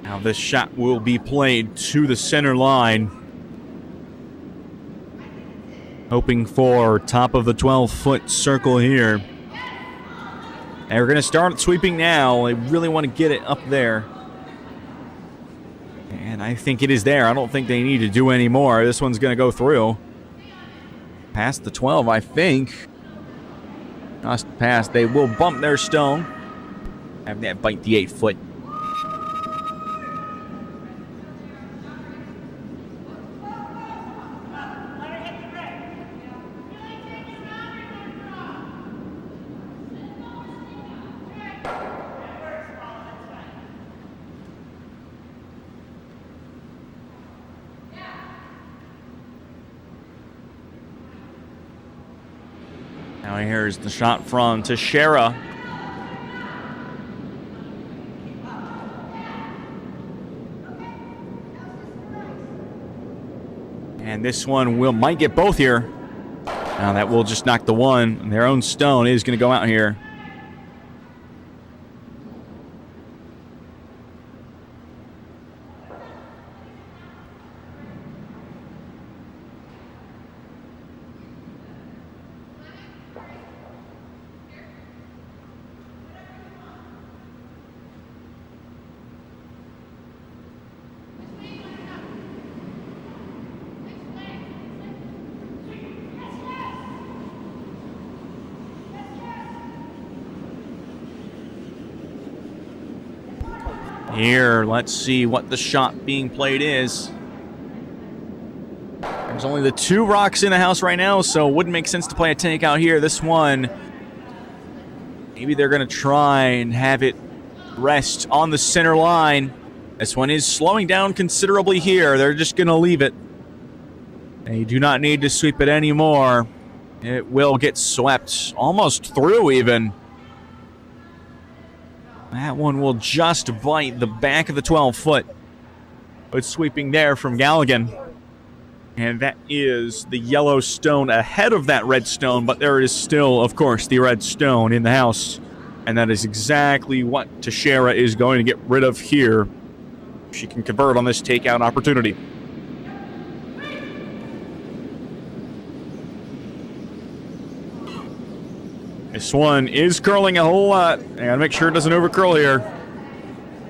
Now this shot will be played to the center line. Hoping for top of the 12-foot circle here. And we're going to start sweeping now. They really want to get it up there. And I think it is there. I don't think they need to do any more. This one's going to go through. Past the 12, I think. Just past. They will bump their stone. Have that bite the 8-foot. Now here's the shot from Teixeira. And this one might get both here. Now that will just knock the one. Their own stone is going to go out here. Here, let's see what the shot being played is. There's only the 2 rocks in the house right now, so it wouldn't make sense to play a takeout here. This one, maybe they're going to try and have it rest on the center line. This one is slowing down considerably here. They're just going to leave it. They do not need to sweep it anymore. It will get swept almost through even. That one will just bite the back of the 12-foot. But sweeping there from Galligan. And that is the yellow stone ahead of that red stone, but there is still, of course, the red stone in the house. And that is exactly what Teixeira is going to get rid of here. She can convert on this takeout opportunity. This one is curling a whole lot. I gotta make sure it doesn't overcurl here.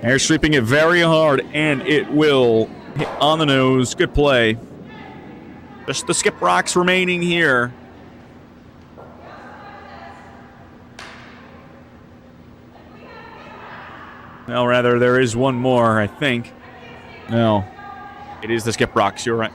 They're sweeping it very hard, and it will hit on the nose. Good play. Just the skip rocks remaining here. Well, rather, there is one more, I think. No. It is the skip rocks, you're right.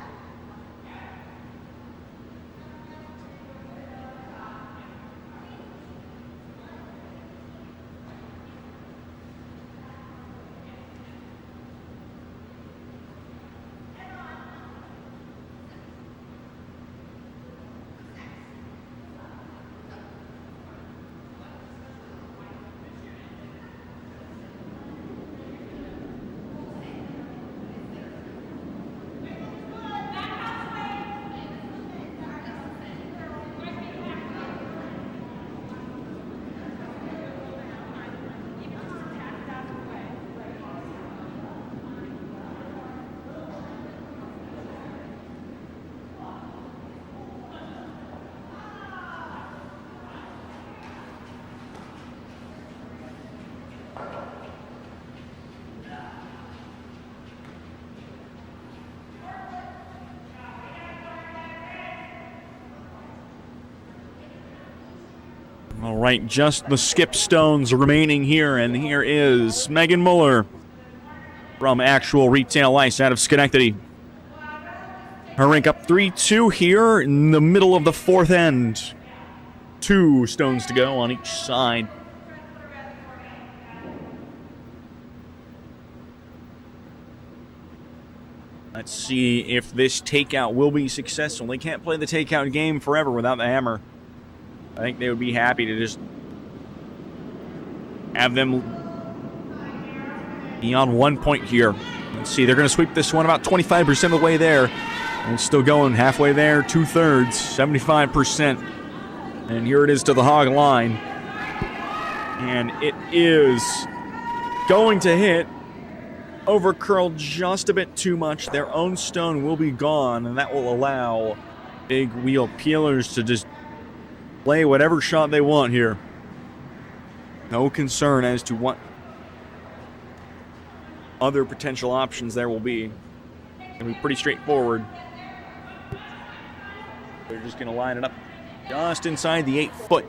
All right, just the skip stones remaining here, and here is Megan Muller from Actual Retail Ice out of Schenectady. Her rink up 3-2 here in the middle of the 4th end. 2 stones to go on each side. Let's see if this takeout will be successful. They can't play the takeout game forever without the hammer. I think they would be happy to just have them be on 1 point here. Let's see, they're going to sweep this one about 25% of the way there. And it's still going halfway there, 2/3, 75%. And here it is to the hog line. And it is going to hit. Overcurled just a bit too much. Their own stone will be gone, and that will allow big wheel peelers to just play whatever shot they want here. No concern as to what other potential options there will be. It'll be pretty straightforward. They're just going to line it up just inside the 8-foot.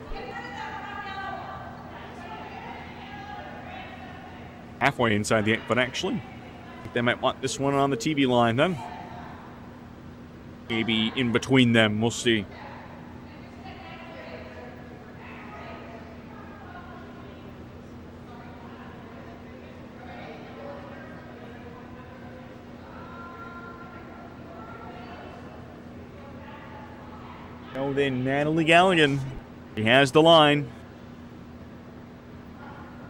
Halfway inside the 8-foot, actually. I think they might want this one on the TV line then. Maybe in between them. We'll see. Oh, then Natalie Galligan She has the line.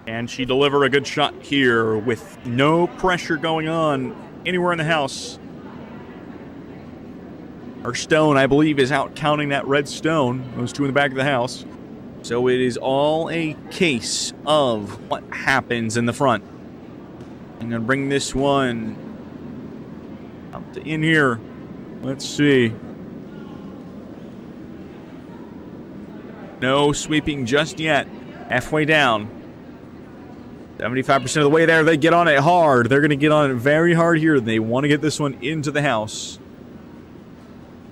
And she delivered a good shot here with no pressure going on anywhere in the house. Her stone, I believe, is out counting that red stone. Those two in the back of the house. So it is all a case of what happens in the front. I'm going to bring this one up to in here. Let's see. No sweeping just yet. Halfway down. 75% of the way there, they get on it hard. They're going to get on it very hard here. They want to get this one into the house.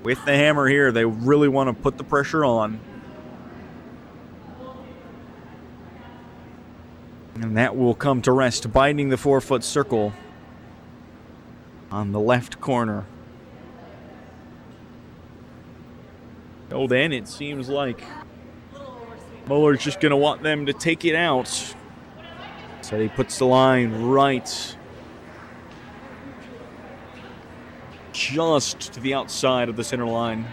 With the hammer here, they really want to put the pressure on. And that will come to rest, binding the 4-foot circle on the left corner. So then it seems like Muller's just going to want them to take it out. So he puts the line right just to the outside of the center line.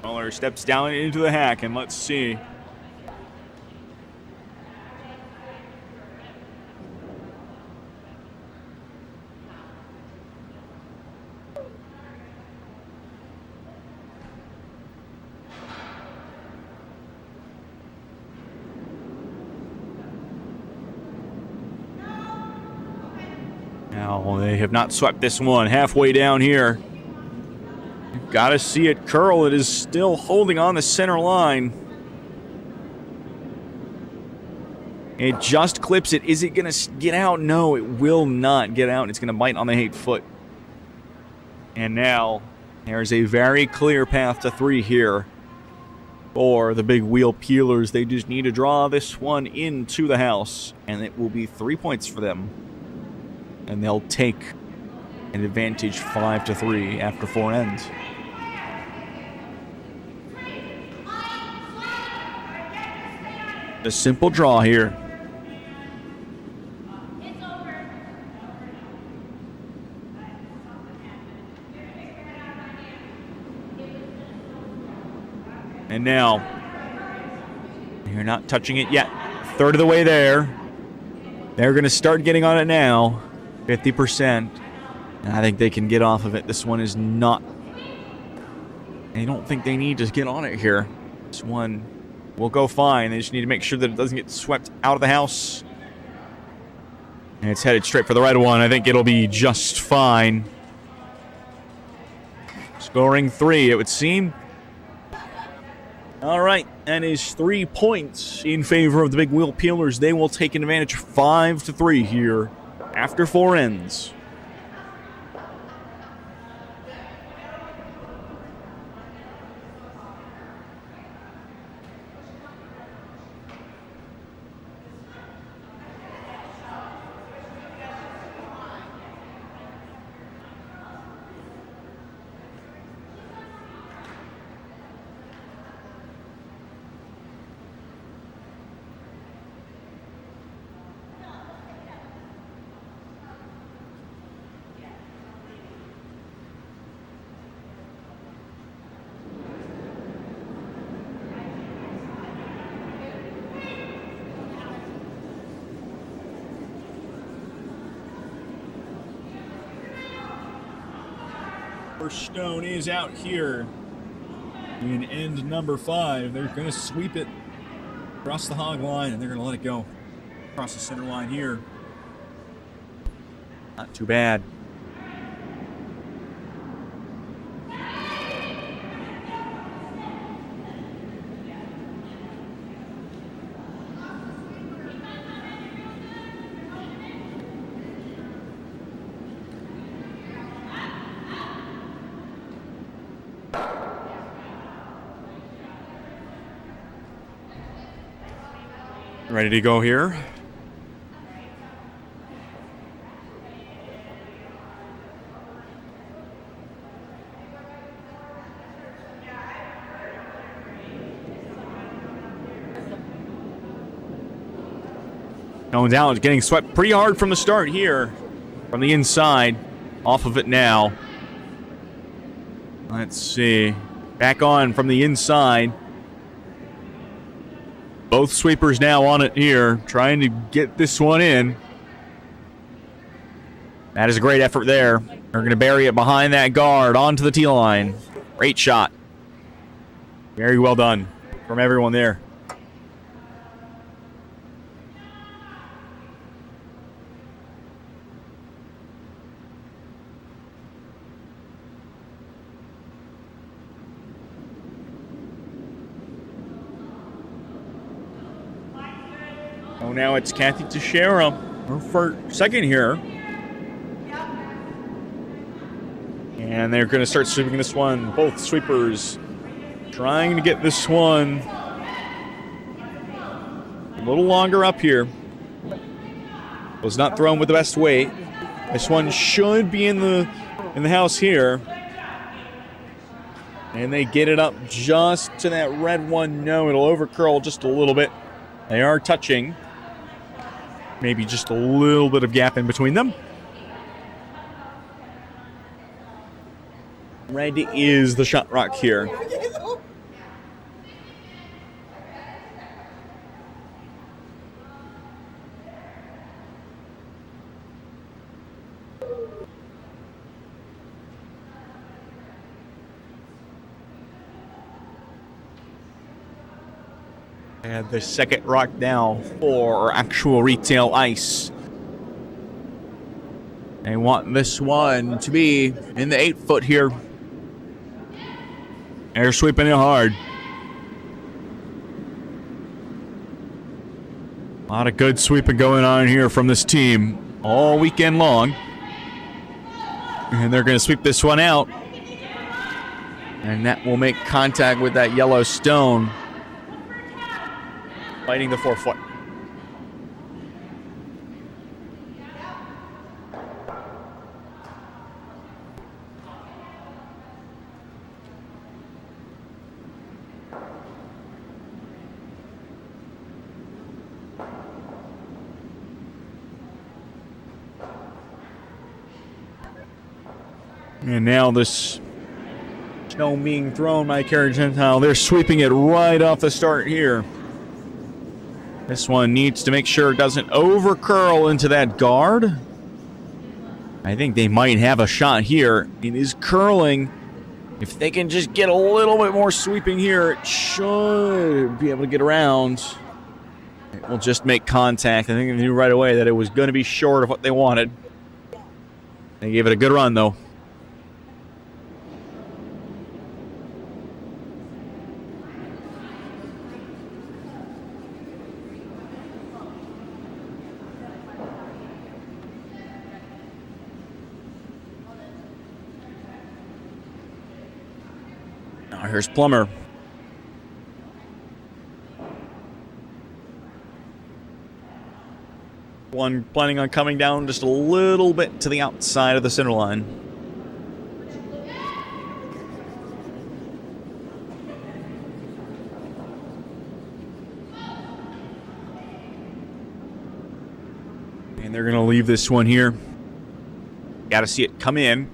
Muller steps down into the hack, and let's see. Now, they have not swept this one. Halfway down here. You've got to see it curl. It is still holding on the center line. It just clips it. Is it going to get out? No, it will not get out. It's going to bite on the 8-foot. And now, there's a very clear path to 3 here for the big wheel peelers. They just need to draw this one into the house, and it will be 3 points for them. And they'll take an advantage 5-3 after 4 ends. A simple draw here. And now, you're not touching it yet. Third of the way there. They're going to start getting on it now. 50%. And I think they can get off of it. This one is not. I don't think they need to get on it here. This one will go fine. They just need to make sure that it doesn't get swept out of the house. And it's headed straight for the right one. I think it'll be just fine. Scoring 3, it would seem. All right, that is 3 points in favor of the big wheel peelers. They will take an advantage 5-3 here after 4 ends. First stone is out here in end number 5. They're going to sweep it across the hog line, and they're going to let it go across the center line here. Not too bad. Ready to go here. Going down, it's getting swept pretty hard from the start here. From the inside. Off of it now. Let's see. Back on from the inside. Both sweepers now on it here. Trying to get this one in. That is a great effort there. They're going to bury it behind that guard onto the tee line. Great shot. Very well done from everyone there. Oh, now it's Kathy Teixeira, her first, second here. And they're going to start sweeping this one. Both sweepers trying to get this one a little longer up here. Was not thrown with the best weight. This one should be in the house here. And they get it up just to that red one. No, it'll overcurl just a little bit. They are touching. Maybe just a little bit of gap in between them. Red is the shot rock here. And the second rock now for actual retail ice. They want this one to be in the 8-foot here. They're sweeping it hard. A lot of good sweeping going on here from this team all weekend long. And they're going to sweep this one out. And that will make contact with that yellow stone. Fighting the 4-foot. And now this stone being thrown by Carosella. They're sweeping it right off the start here. This one needs to make sure it doesn't overcurl into that guard. I think they might have a shot here. It is curling. If they can just get a little bit more sweeping here, it should be able to get around. It will just make contact. I think they knew right away that it was going to be short of what they wanted. They gave it a good run, though. Here's Plummer. One planning on coming down just a little bit to the outside of the center line. And they're going to leave this one here. Got to see it come in.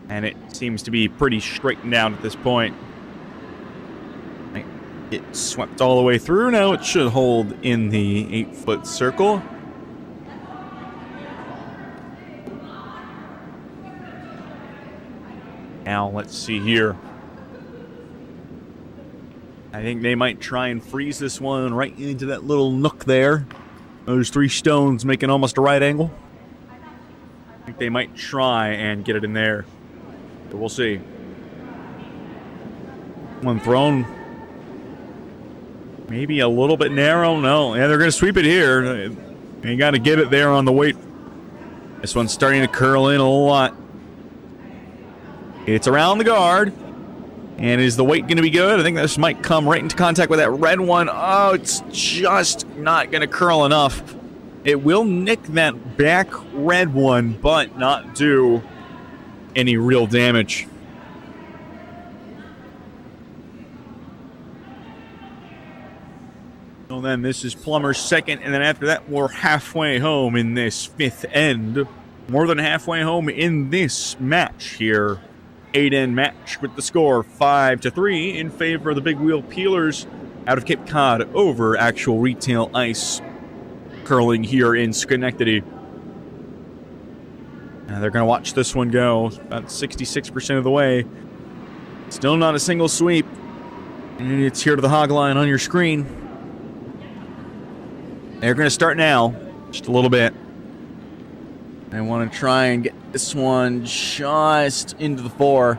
And it seems to be pretty straightened out at this point. It swept all the way through. Now it should hold in the 8-foot circle. Now let's see here. I think they might try and freeze this one right into that little nook there. Those 3 stones making almost a right angle. I think they might try and get it in there. But we'll see. One thrown. Maybe a little bit narrow. No. Yeah, they're going to sweep it here. You got to get it there on the weight. This one's starting to curl in a lot. It's around the guard. And is the weight going to be good? I think this might come right into contact with that red one. Oh, it's just not going to curl enough. It will nick that back red one, but not do any real damage. So then this is Plummer's second, and then after that, we're halfway home in this fifth end. More than halfway home in this match here. 8-end match with the score 5-3 in favor of the Big Wheel Peelers out of Cape Cod over Actual Retail Ice curling here in Schenectady. Now they're going to watch this one go about 66% of the way. Still not a single sweep. And it's here to the hog line on your screen. They're going to start now, just a little bit. I want to try and get this one just into the 4.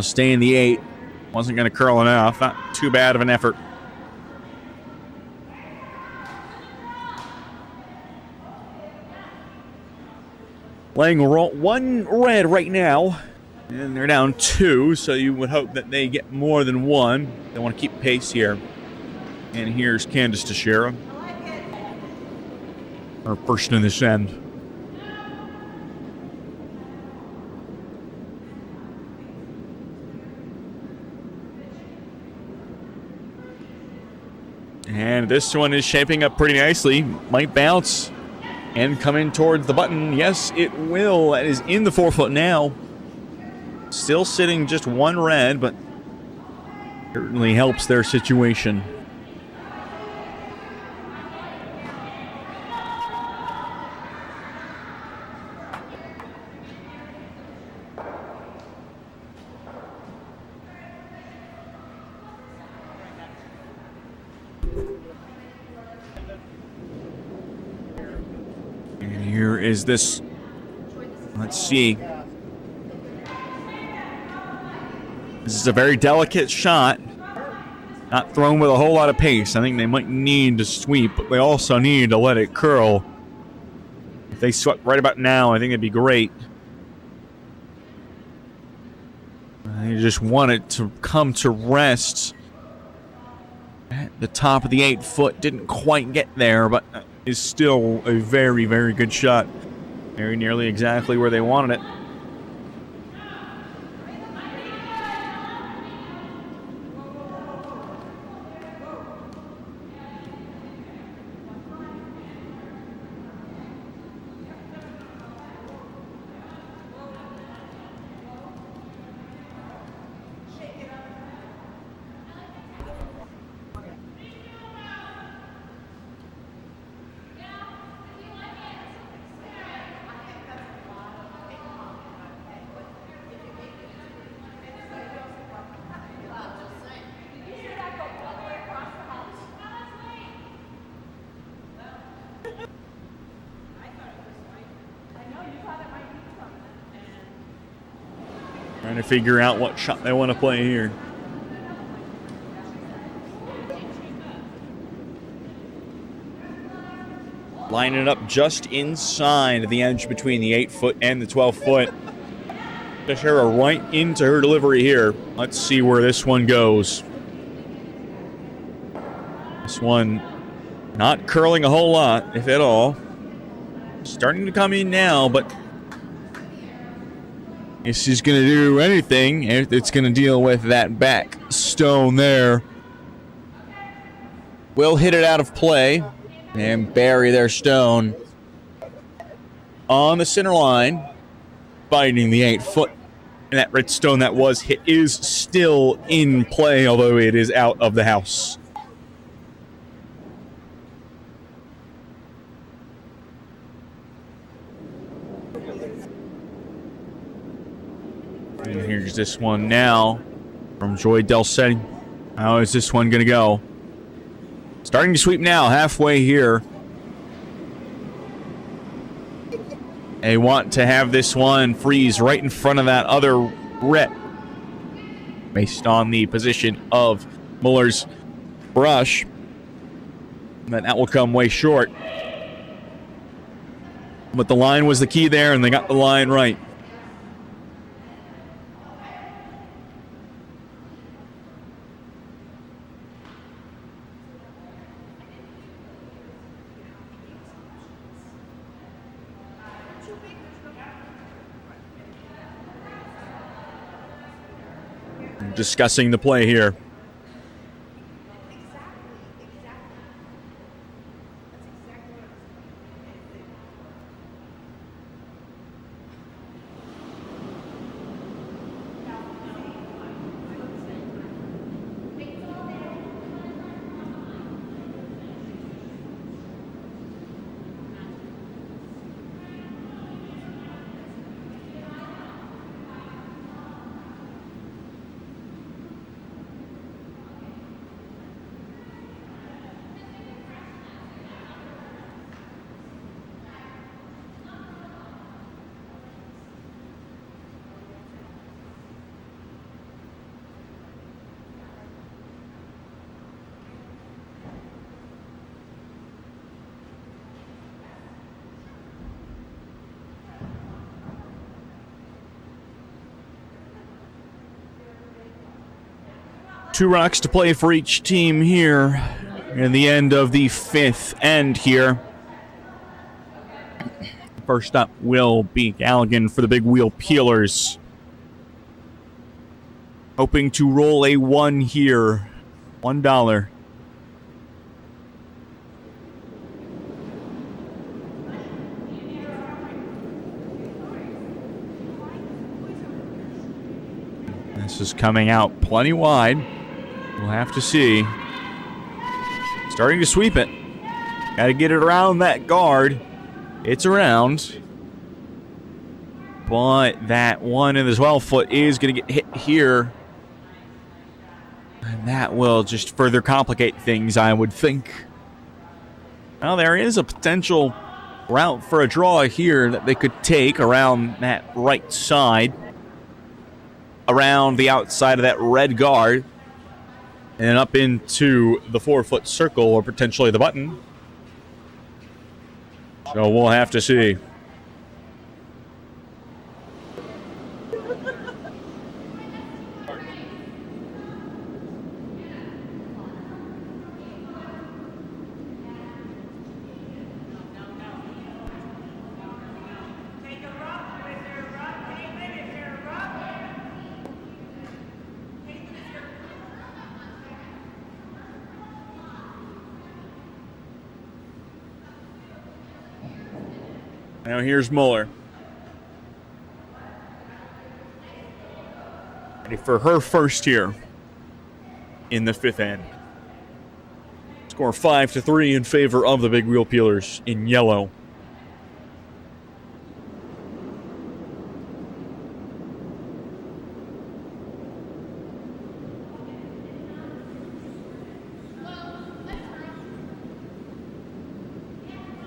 Stay in the 8. Wasn't going to curl enough. Not too bad of an effort. Laying 1 red right now. And they're down 2, so you would hope that they get more than 1. They want to keep pace here. And here's Candace Teixeira. Our first in this end. And this one is shaping up pretty nicely. Might bounce and come in towards the button. Yes, it will. That is in the 4-foot now. Still sitting just 1 red, but certainly helps their situation. And here is this. Let's see. This is a very delicate shot. Not thrown with a whole lot of pace. I think they might need to sweep, but they also need to let it curl. If they swept right about now, I think it'd be great. They just want it to come to rest at the top of the 8-foot. Didn't quite get there, but is still a very, very good shot. Very nearly exactly where they wanted it. Trying to figure out what shot they want to play here. Line it up just inside the edge between the 8-foot and the 12-foot. Teixeira right into her delivery here. Let's see where this one goes. This one not curling a whole lot, if at all. Starting to come in now, but if she's going to do anything, it's going to deal with that back stone there. Will hit it out of play and bury their stone on the center line, fighting the 8-foot. And that red stone that was hit is still in play, although it is out of the house. And here's this one now from Joy Delcetti. How is this one going to go? Starting to sweep now, halfway here. They want to have this one freeze right in front of that other red, based on the position of Muller's brush. But that will come way short. But the line was the key there, and they got the line right. Discussing the play here. 2 rocks to play for each team here in the end of the 5th end here. First up will be Galligan for the big wheel peelers. Hoping to roll a 1 here. $1. This is coming out plenty wide. We'll have to see. Starting to sweep it. Got to get it around that guard. It's around. But that one in the 12-foot is going to get hit here. And that will just further complicate things, I would think. Well, there is a potential route for a draw here that they could take around that right side. Around the outside of that red guard. And up into the 4-foot circle or potentially the button. So we'll have to see. Now here's Muller. Ready for her first here in the 5th end. Score 5-3 in favor of the big wheel peelers in yellow.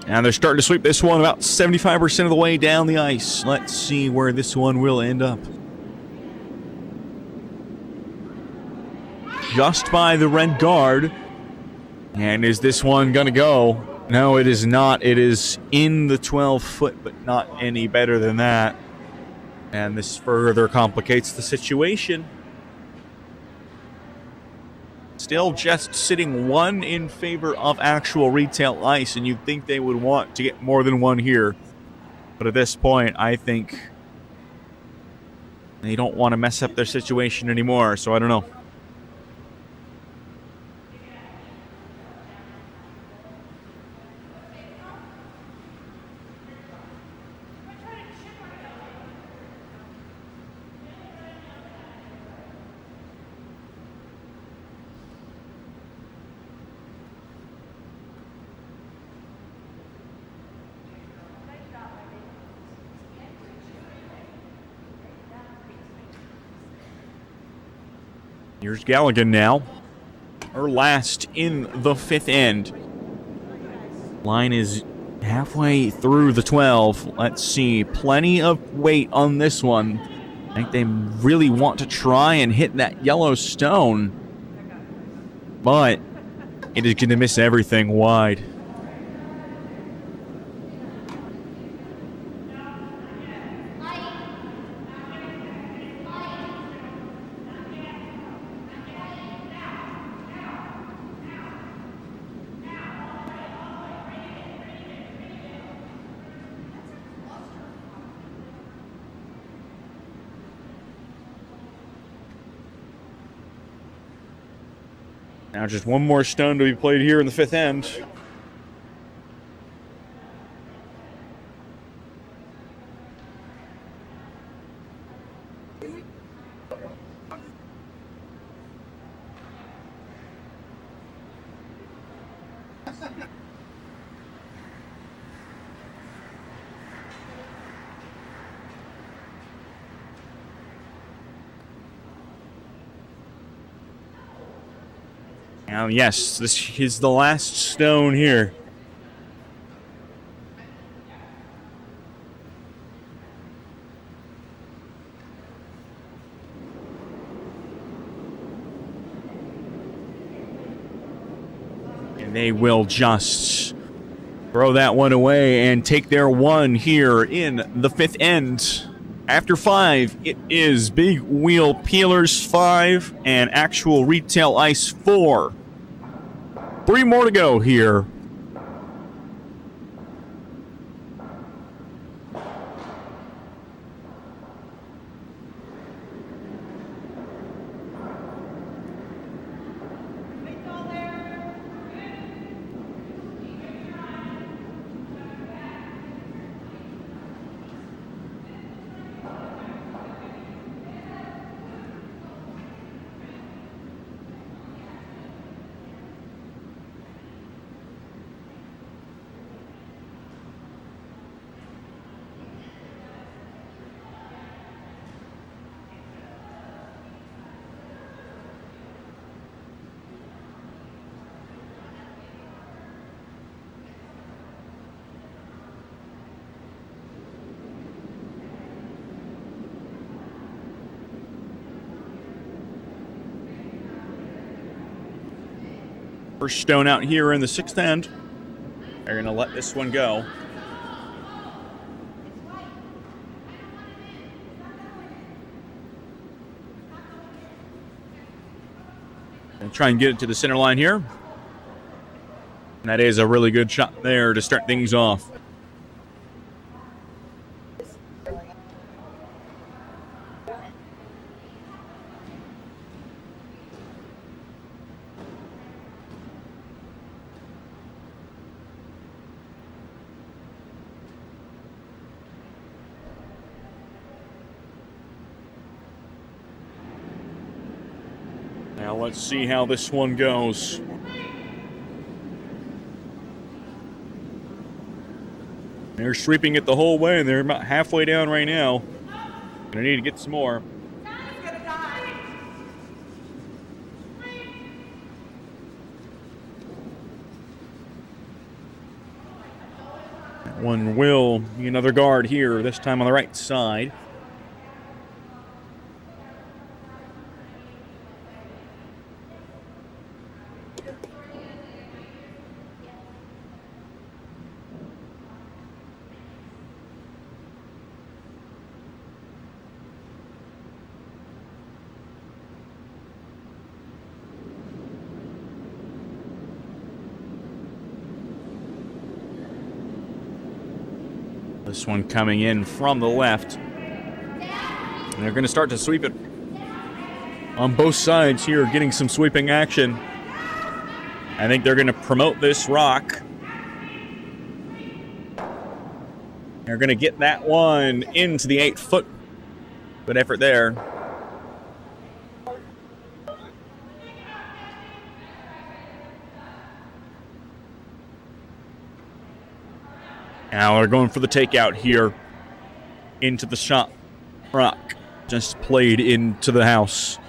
And they're starting to sweep this one about 75% of the way down the ice. Let's see where this one will end up. Just by the red guard. And is this one going to go? No, it is not. It is in the 12-foot, but not any better than that. And this further complicates the situation. Still just sitting 1 in favor of actual retail ice, and you'd think they would want to get more than 1 here. But at this point, I think they don't want to mess up their situation anymore, so I don't know. Here's Galligan now. Her last in the 5th end. Line is halfway through the 12. Let's see. Plenty of weight on this one. I think they really want to try and hit that yellow stone. But it is going to miss everything wide. Now just one more stone to be played here in the 5th end. Now, yes, this is the last stone here. And they will just throw that one away and take their 1 here in the 5th end. After 5, it is Big Wheel Peelers 5 and Actual Retail Ice 4. 3 more to go here. First stone out here in the 6th end. They're going to let this one go. And try and get it to the center line here. And that is a really good shot there to start things off. Now let's see how this one goes. They're sweeping it the whole way, and they're about halfway down right now. Gonna need to get some more. That one will be another guard here, this time on the right side. This one coming in from the left. And they're going to start to sweep it on both sides here, getting some sweeping action. I think they're going to promote this rock. They're going to get that one into the 8-foot. Good effort there. Now they're going for the takeout here into the shot rock. Just played into the house.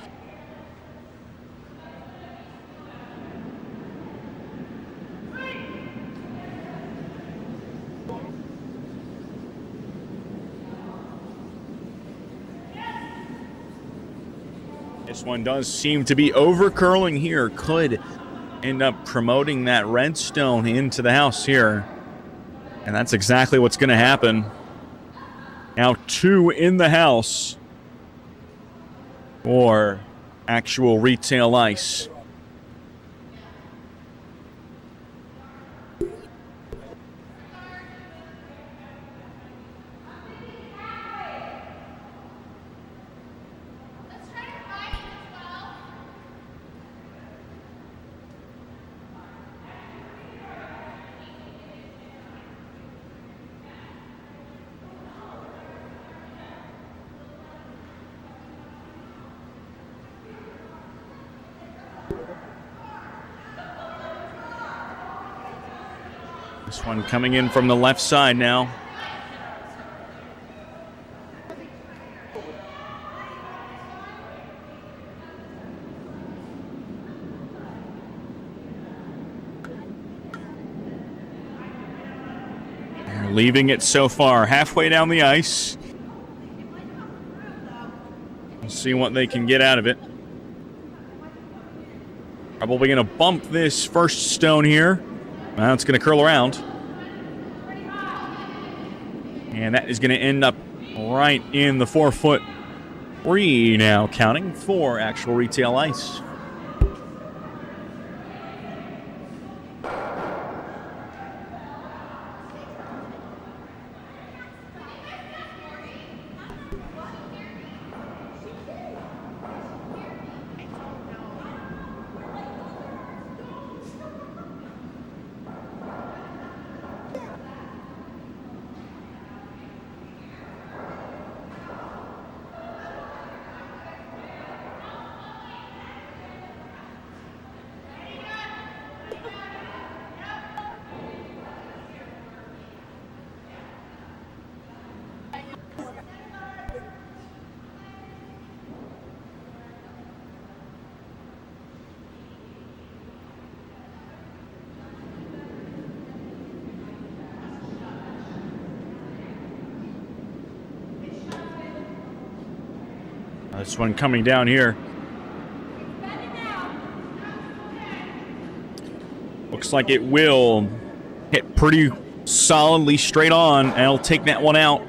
This one does seem to be over curling here. Could end up promoting that redstone into the house here. And that's exactly what's going to happen. Now 2 in the house for Actual Retail Ice. This one coming in from the left side now. They're leaving it so far, halfway down the ice. We'll see what they can get out of it. Probably going to bump this first stone here. Well, it's going to curl around. And that is going to end up right in the 4-foot 3 now, counting for actual retail ice. This one coming down here. Looks like it will hit pretty solidly straight on, and it'll take that one out.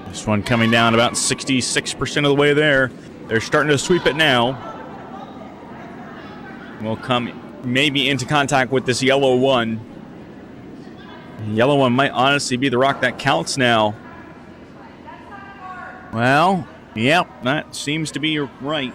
This one coming down about 66% of the way there. They're starting to sweep it now. We'll come maybe into contact with this yellow one. The yellow one might honestly be the rock that counts now. Well, yep, that seems to be right.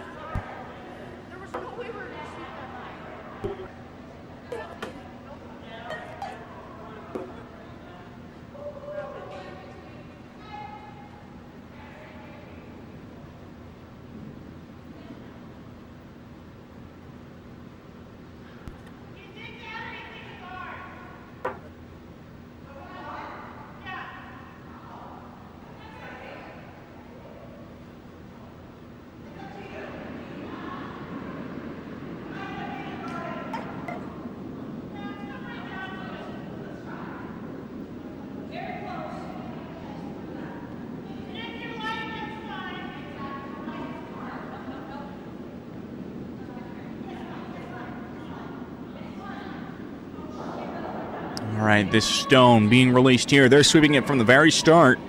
All right, this stone being released here. They're sweeping it from the very start,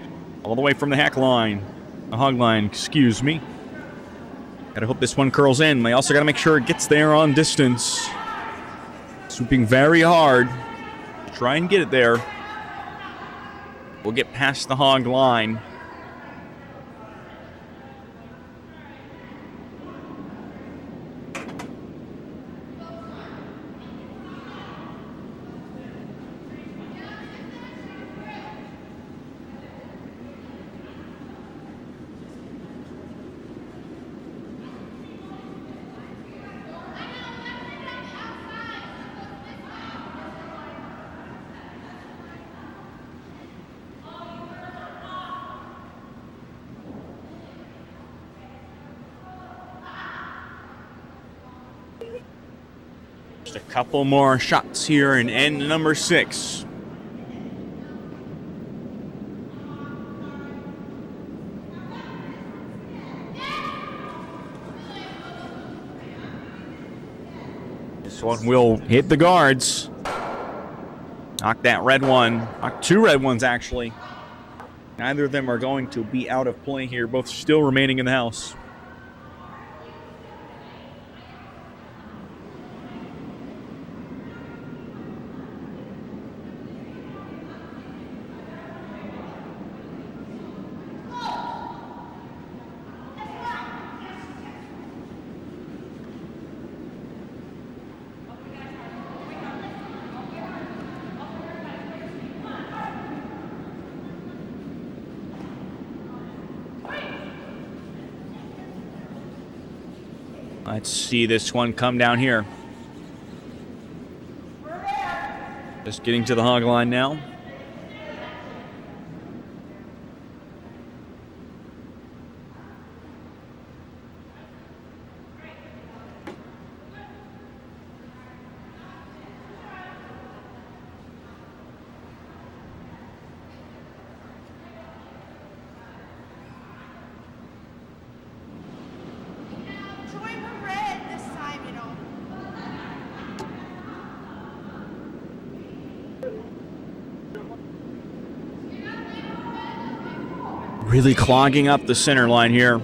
all the way from the hog line, excuse me. Gotta hope this one curls in. They also gotta make sure it gets there on distance. Swooping very hard. Try and get it there. We'll get past the hog line. Just a couple more shots here in end number 6. This one will hit the guards. Knock that red one. Knock 2 red ones, actually. Neither of them are going to be out of play here, both still remaining in the house. Let's see this one come down here. Just getting to the hog line now. Really clogging up the center line here.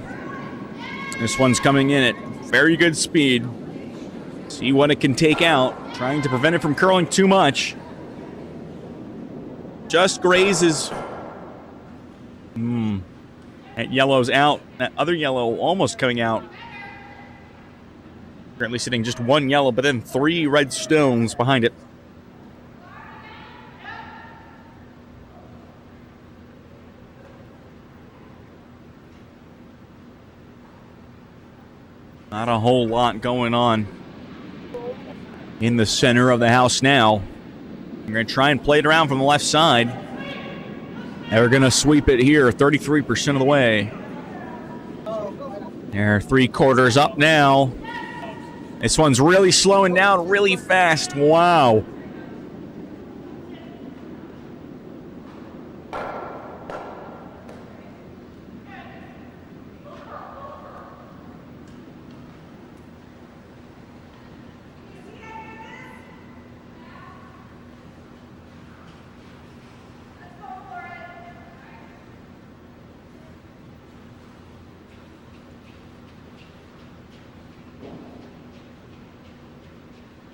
This one's coming in at very good speed. See what it can take out. Trying to prevent it from curling too much. Just grazes. That yellow's out. That other yellow almost coming out. Currently sitting just one yellow, but then 3 red stones behind it. Not a whole lot going on in the center of the house now. We're going to try and play it around from the left side. And we're going to sweep it here 33% of the way. They're 3/4 up now. This one's really slowing down really fast. Wow.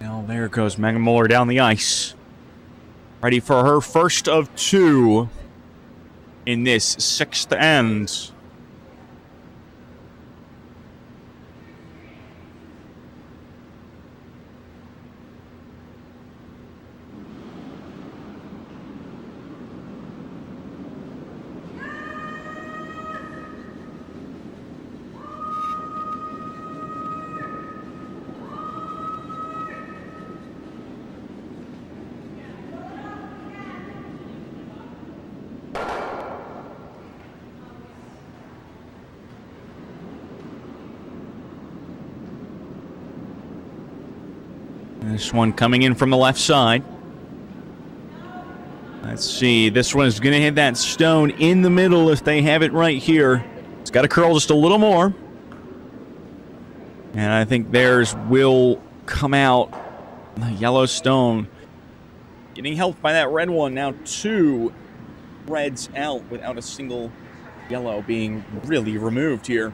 Now there goes Megan Muller down the ice. Ready for her first of 2 in this 6th end. This one coming in from the left side. Let's see. This one is going to hit that stone in the middle if they have it right here. It's got to curl just a little more. And I think theirs will come out. The yellow stone getting helped by that red one. Now 2 reds out without a single yellow being really removed here.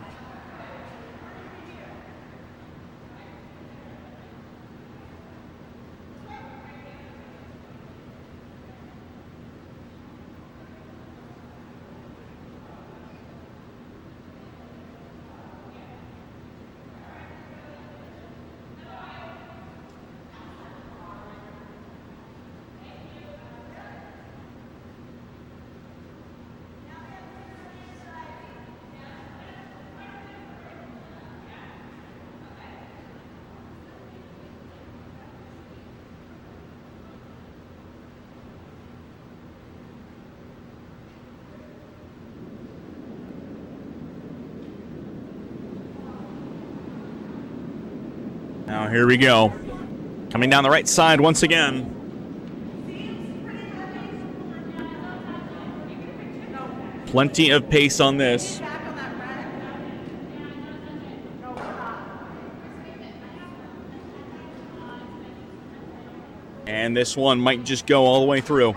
Now here we go. Coming down the right side once again. Plenty of pace on this. And this one might just go all the way through.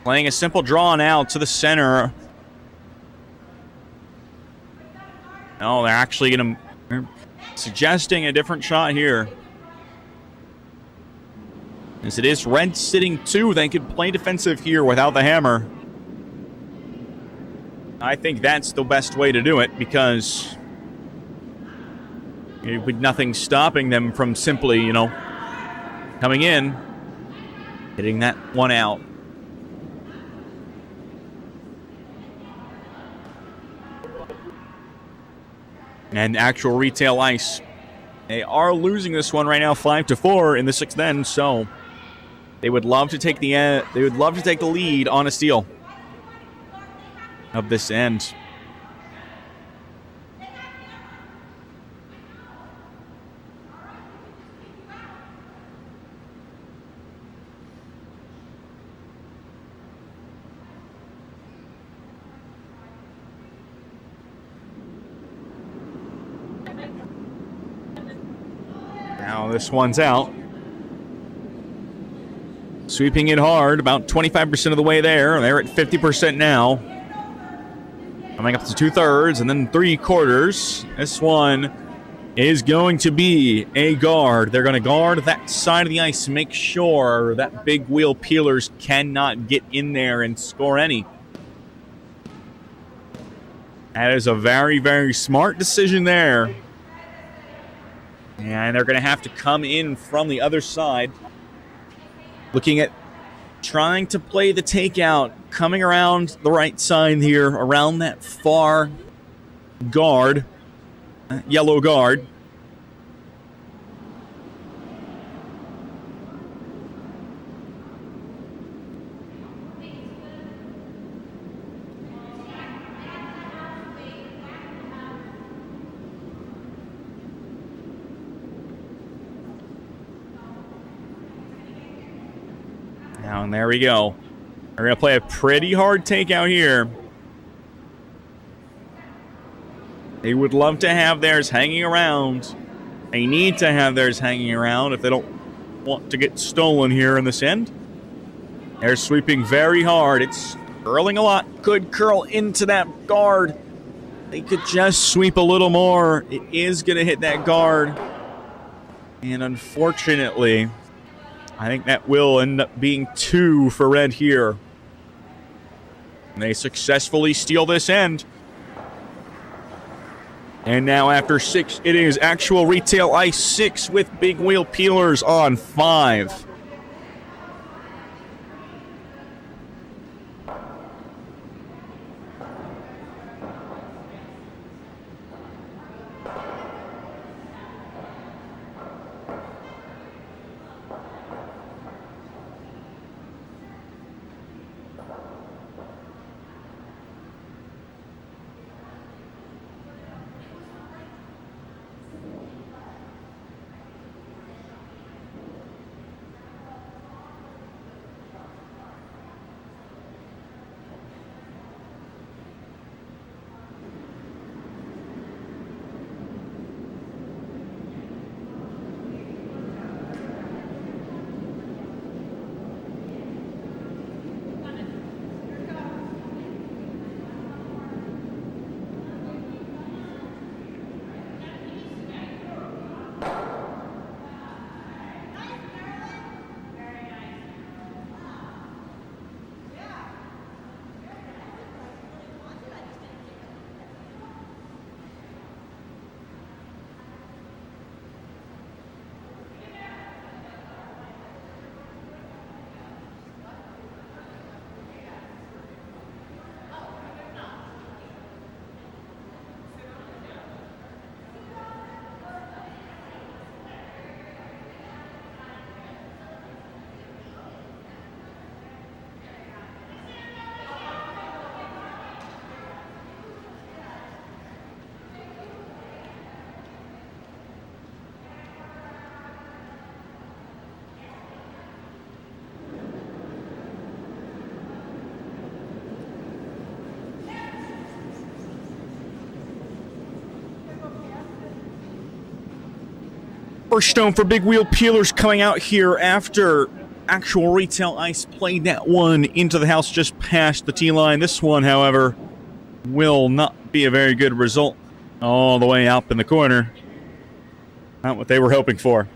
Playing a simple draw now to the center. No, they're actually going to... They're suggesting a different shot here. As it is red sitting 2, they could play defensive here without the hammer. I think that's the best way to do it because with nothing stopping them from simply, coming in, hitting that one out. And actual retail ice, they are losing this one right now, 5-4 in the sixth end. So they would love to take the lead on a steal of this end. Now this one's out. Sweeping it hard, about 25% of the way there. They're at 50% now. Coming up to 2/3 and then 3/4. This one is going to be a guard. They're going to guard that side of the ice, make sure that big wheel peelers cannot get in there and score any. That is a very, very smart decision there. And they're going to have to come in from the other side. Looking at trying to play the takeout, coming around the right side here, around that far guard, yellow guard. And there we go. We're going to play a pretty hard takeout here. They would love to have theirs hanging around. They need to have theirs hanging around if they don't want to get stolen here in this end. They're sweeping very hard. It's curling a lot. Could curl into that guard. They could just sweep a little more. It is going to hit that guard. And unfortunately, I think that will end up being 2 for red here. And they successfully steal this end. And now after 6, it is actual retail ice 6 with big wheel peelers on 5. First stone for big wheel peelers coming out here after actual retail ice played that one into the house just past the tee line. This one, however, will not be a very good result. All the way up in the corner. Not what they were hoping for.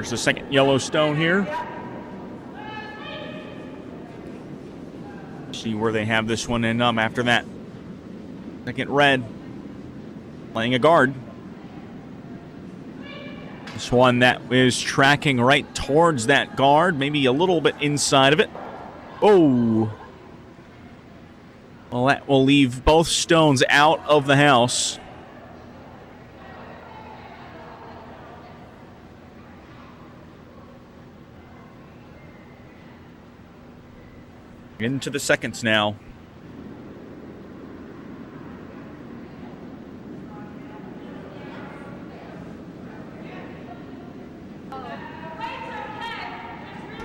There's the second yellow stone here. See where they have this one in after that. Second red. Playing a guard. This one that is tracking right towards that guard. Maybe a little bit inside of it. Oh. Well, that will leave both stones out of the house. Into the seconds now.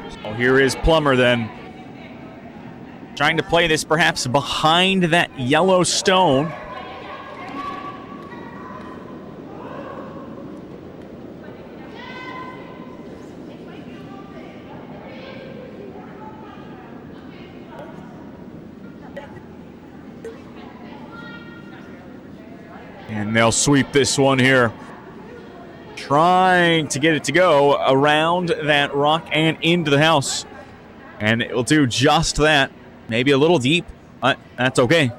So here is Plummer then. Trying to play this perhaps behind that yellow stone. And they'll sweep this one here. Trying to get it to go around that rock and into the house. And it will do just that. Maybe a little deep, but that's okay.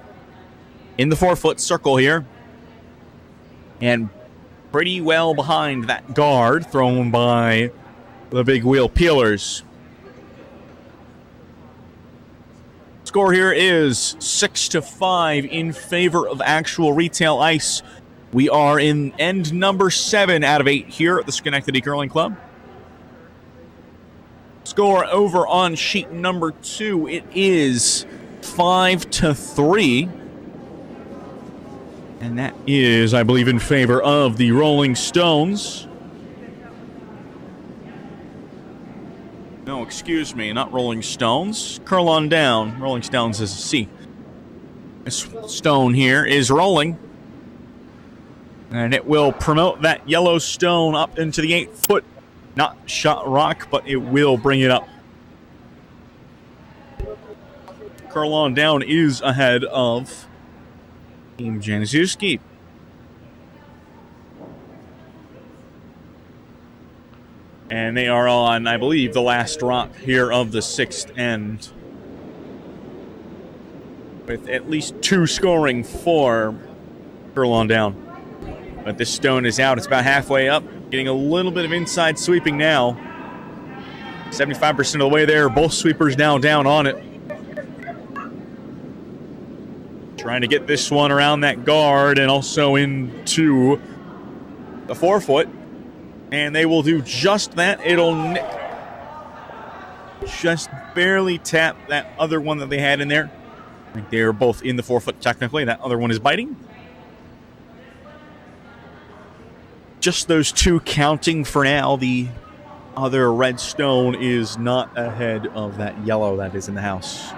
In the 4-foot circle here. And pretty well behind that guard thrown by the big wheel peelers. Score here is 6-5 in favor of actual retail ice. We are in end number 7 out of 8 here at the Schenectady Curling Club. Score over on sheet number 2, it is 5-3. And that is, I believe, in favor of the Rolling Stones. No, excuse me, not Rolling Stones. Curl on down. Rolling Stones is a C. This stone here is rolling. And it will promote that yellow stone up into the 8-foot. Not shot rock, but it will bring it up. Curl on down is ahead of Team Januszewski. And they are on, I believe, the last rock here of the 6th end. With at least 2 scoring for Curl on down. But this stone is out. It's about halfway up. Getting a little bit of inside sweeping now. 75% of the way there. Both sweepers now down on it. Trying to get this one around that guard and also into the 4-foot. And they will do just that. It'll nick. Just barely tap that other one that they had in there. I think they're both in the 4-foot technically. That other one is biting. Just those 2 counting for now. The other red stone is not ahead of that yellow that is in the house.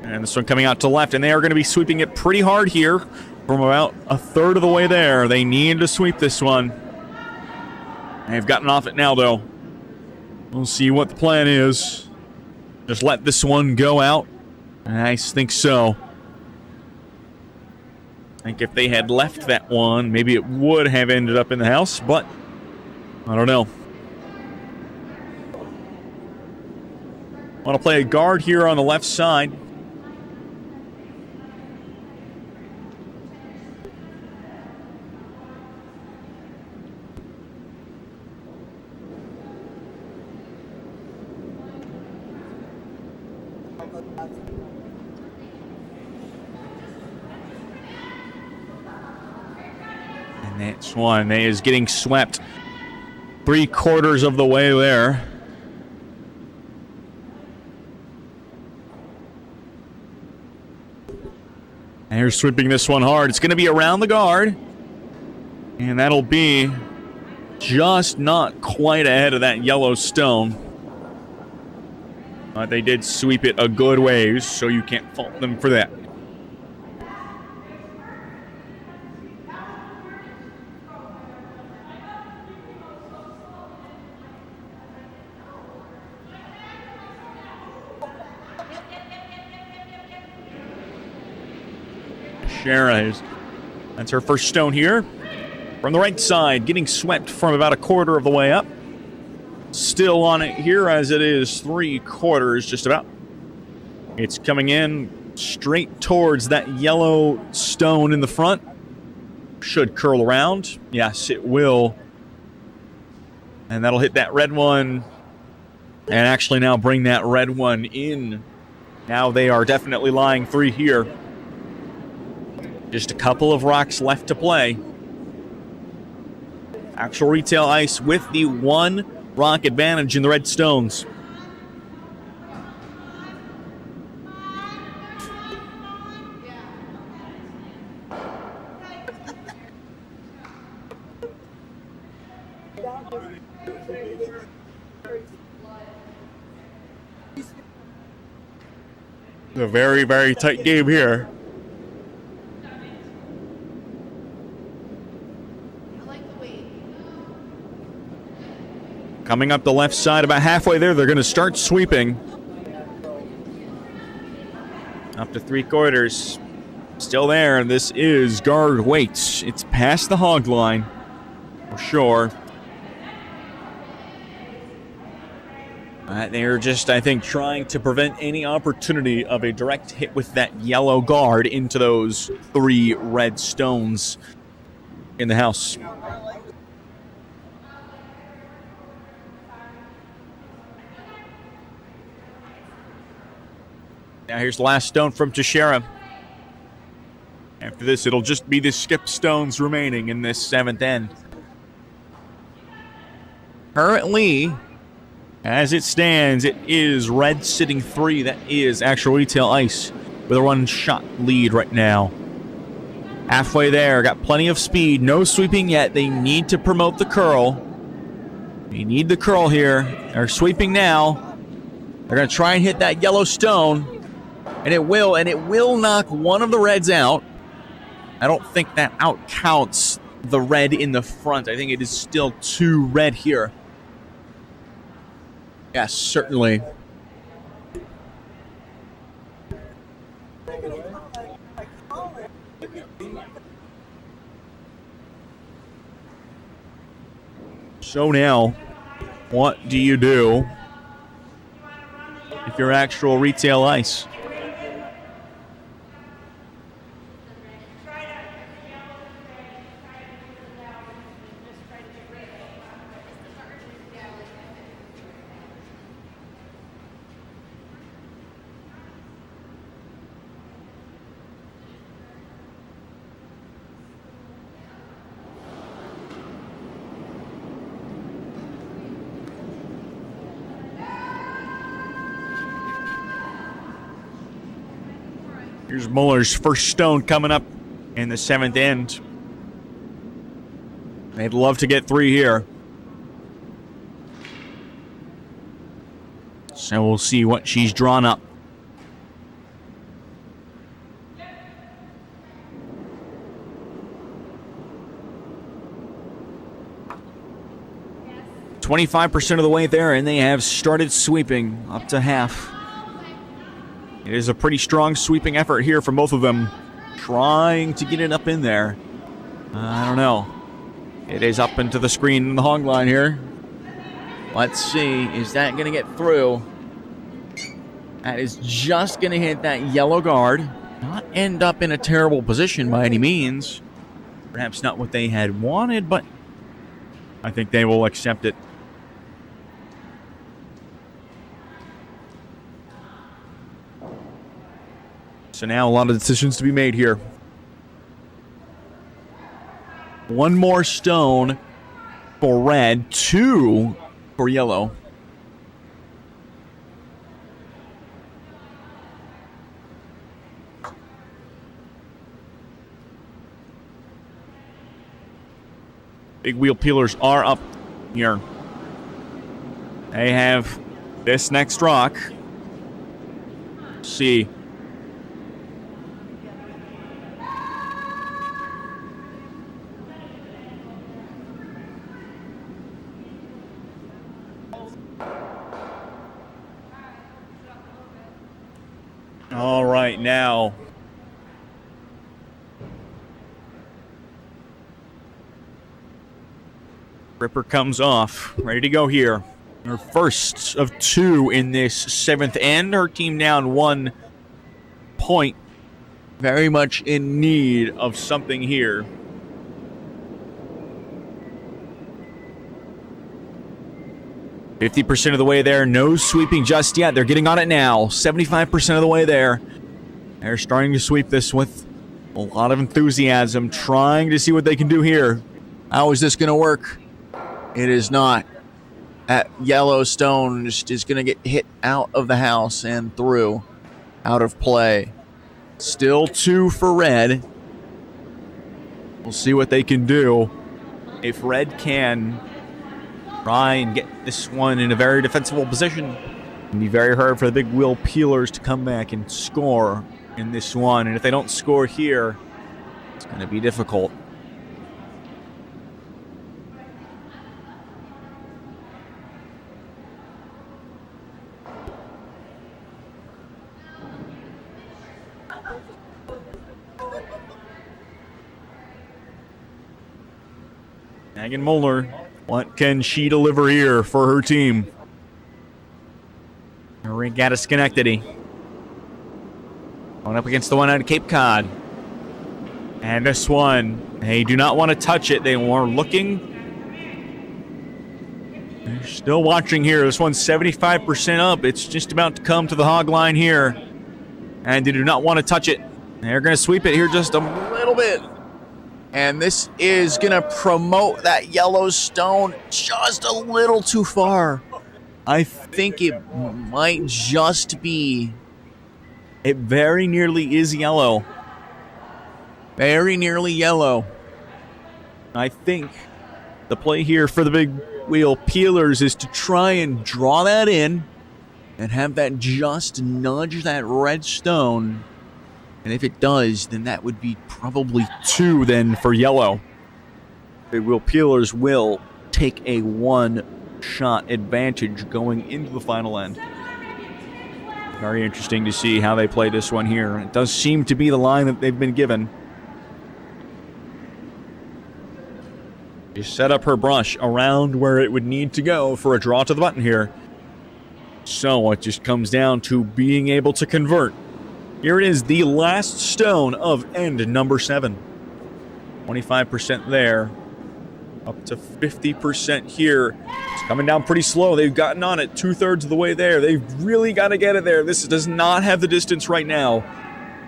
And this one coming out to left, and they are going to be sweeping it pretty hard here from about a third of the way there. They need to sweep this one. They've gotten off it now, though. We'll see what the plan is. Just let this one go out? I think so. I think if they had left that one, maybe it would have ended up in the house, but I don't know. Want to play a guard here on the left side. And this one is getting swept 3/4 of the way there. And here's sweeping this one hard. It's going to be around the guard. And that'll be just not quite ahead of that yellow stone. But they did sweep it a good ways, so you can't fault them for that. Shara, that's her first stone here. From the right side, getting swept from about 1/4 of the way up. Still on it here as it is 3/4 just about. It's coming in straight towards that yellow stone in the front. Should curl around. Yes, it will. And that'll hit that red one. And actually now bring that red one in. Now they are definitely lying 3 here. Just a couple of rocks left to play. Actual retail ice with the 1 rock advantage in the red stones. It's a very, very tight game here. Coming up the left side, about halfway there, they're going to start sweeping. Up to 3/4. Still there. This is guard weight. It's past the hog line, for sure. They're just, I think, trying to prevent any opportunity of a direct hit with that yellow guard into those 3 red stones in the house. Now here's the last stone from Teixeira. After this, it'll just be the skip stones remaining in this 7th end. Currently, as it stands, it is red sitting 3. That is actual retail ice with a 1-shot lead right now. Halfway there, got plenty of speed. No sweeping yet. They need to promote the curl. They need the curl here. They're sweeping now. They're going to try and hit that yellow stone. And it will knock one of the reds out. I don't think that out counts the red in the front. I think it is still 2 red here. Yes, certainly. So now, what do you do if you're actual retail ice? Here's Muller's first stone coming up in the 7th end. They'd love to get 3 here. So we'll see what she's drawn up. Yes. 25% of the way there, and they have started sweeping up to half. It is a pretty strong sweeping effort here from both of them, trying to get it up in there. I don't know. It is up into the screen in the hog line here. Let's see. Is that going to get through? That is just going to hit that yellow guard. Not end up in a terrible position by any means. Perhaps not what they had wanted, but I think they will accept it. So now a lot of decisions to be made here. One more stone for red, 2 for yellow. Big wheel peelers are up here. They have this next rock. Let's see. All right, now. Ripper comes off, ready to go here. Her first of 2 in this 7th end. Her team down 1 point. Very much in need of something here. %50 of the way there. No sweeping just yet. They're getting on it now. 75% of the way there. They're starting to sweep this with a lot of enthusiasm, trying to see what they can do here. How is this going to work? It is not. That Yellowstone is going to get hit out of the house and through. Out of play. Still 2 for red. We'll see what they can do. If red can try and get this one in a very defensible position, it'll be very hard for the big wheel peelers to come back and score in this one. And if they don't score here, it's going to be difficult. Megan Muller, what can she deliver here for her team? Regatta Schenectady. Going up against the one out of Cape Cod. And this one, they do not want to touch it. They are looking. They're still watching here. This one's 75% up. It's just about to come to the hog line here. And they do not want to touch it. They're going to sweep it here just a little bit. And this is going to promote that Yellowstone just a little too far. I think it might just be. It very nearly is yellow. Very nearly yellow. I think the play here for the big wheel peelers is to try and draw that in and have that just nudge that red stone. And if it does, then that would be probably 2 then for yellow. The wheel peelers will take a 1-shot advantage going into the final end. Very interesting to see how they play this one here. It does seem to be the line that they've been given. She set up her brush around where it would need to go for a draw to the button here. So it just comes down to being able to convert. Here it is, the last stone of end number 7. 25% there. Up to 50% here. It's coming down pretty slow. They've gotten on it 2/3 of the way there. They've really got to get it there. This does not have the distance right now.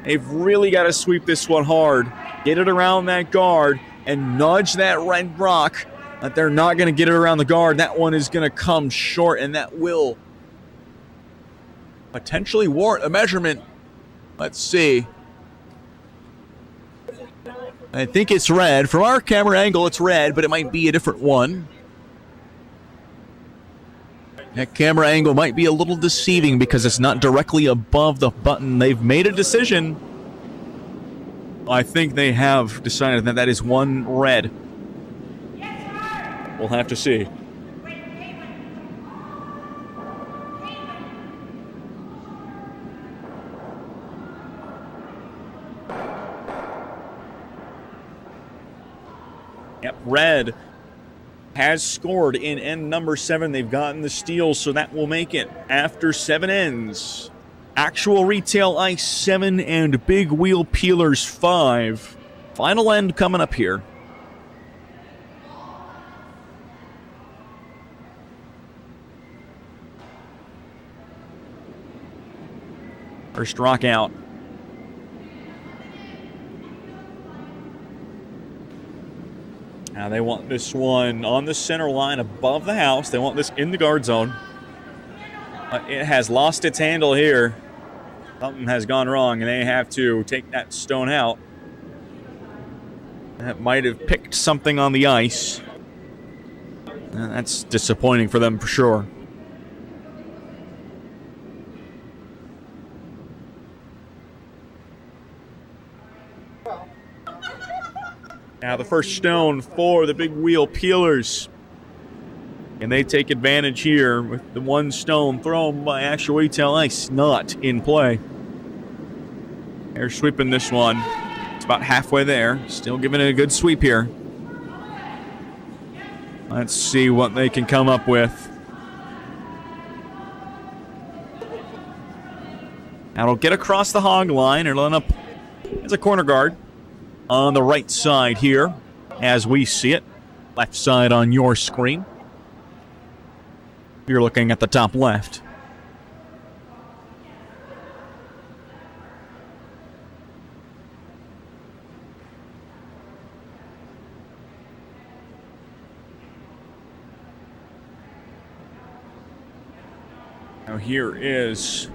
They've really got to sweep this one hard. Get it around that guard and nudge that red rock. But they're not going to get it around the guard. That one is going to come short, and that will potentially warrant a measurement. Let's see. I think it's red. From our camera angle, it's red, but it might be a different one. That camera angle might be a little deceiving because it's not directly above the button. They've made a decision. I think they have decided that that is 1 red. We'll have to see. Yep, red has scored in end number 7. They've gotten the steal, so that will make it after 7 ends. Actual retail ice 7 and big wheel peelers 5. Final end coming up here. First rock out. Now they want this one on the center line above the house. They want this in the guard zone. It has lost its handle here. Something has gone wrong, and they have to take that stone out. That might have picked something on the ice. And that's disappointing for them for sure. Now the first stone for the big wheel peelers. And they take advantage here with the one stone thrown by actual retail ice not in play. They're sweeping this one. It's about halfway there. Still giving it a good sweep here. Let's see what they can come up with. That'll get across the hog line and line up as a corner guard on the right side here as we see it. Left side on your screen. You're looking at the top left. Now here is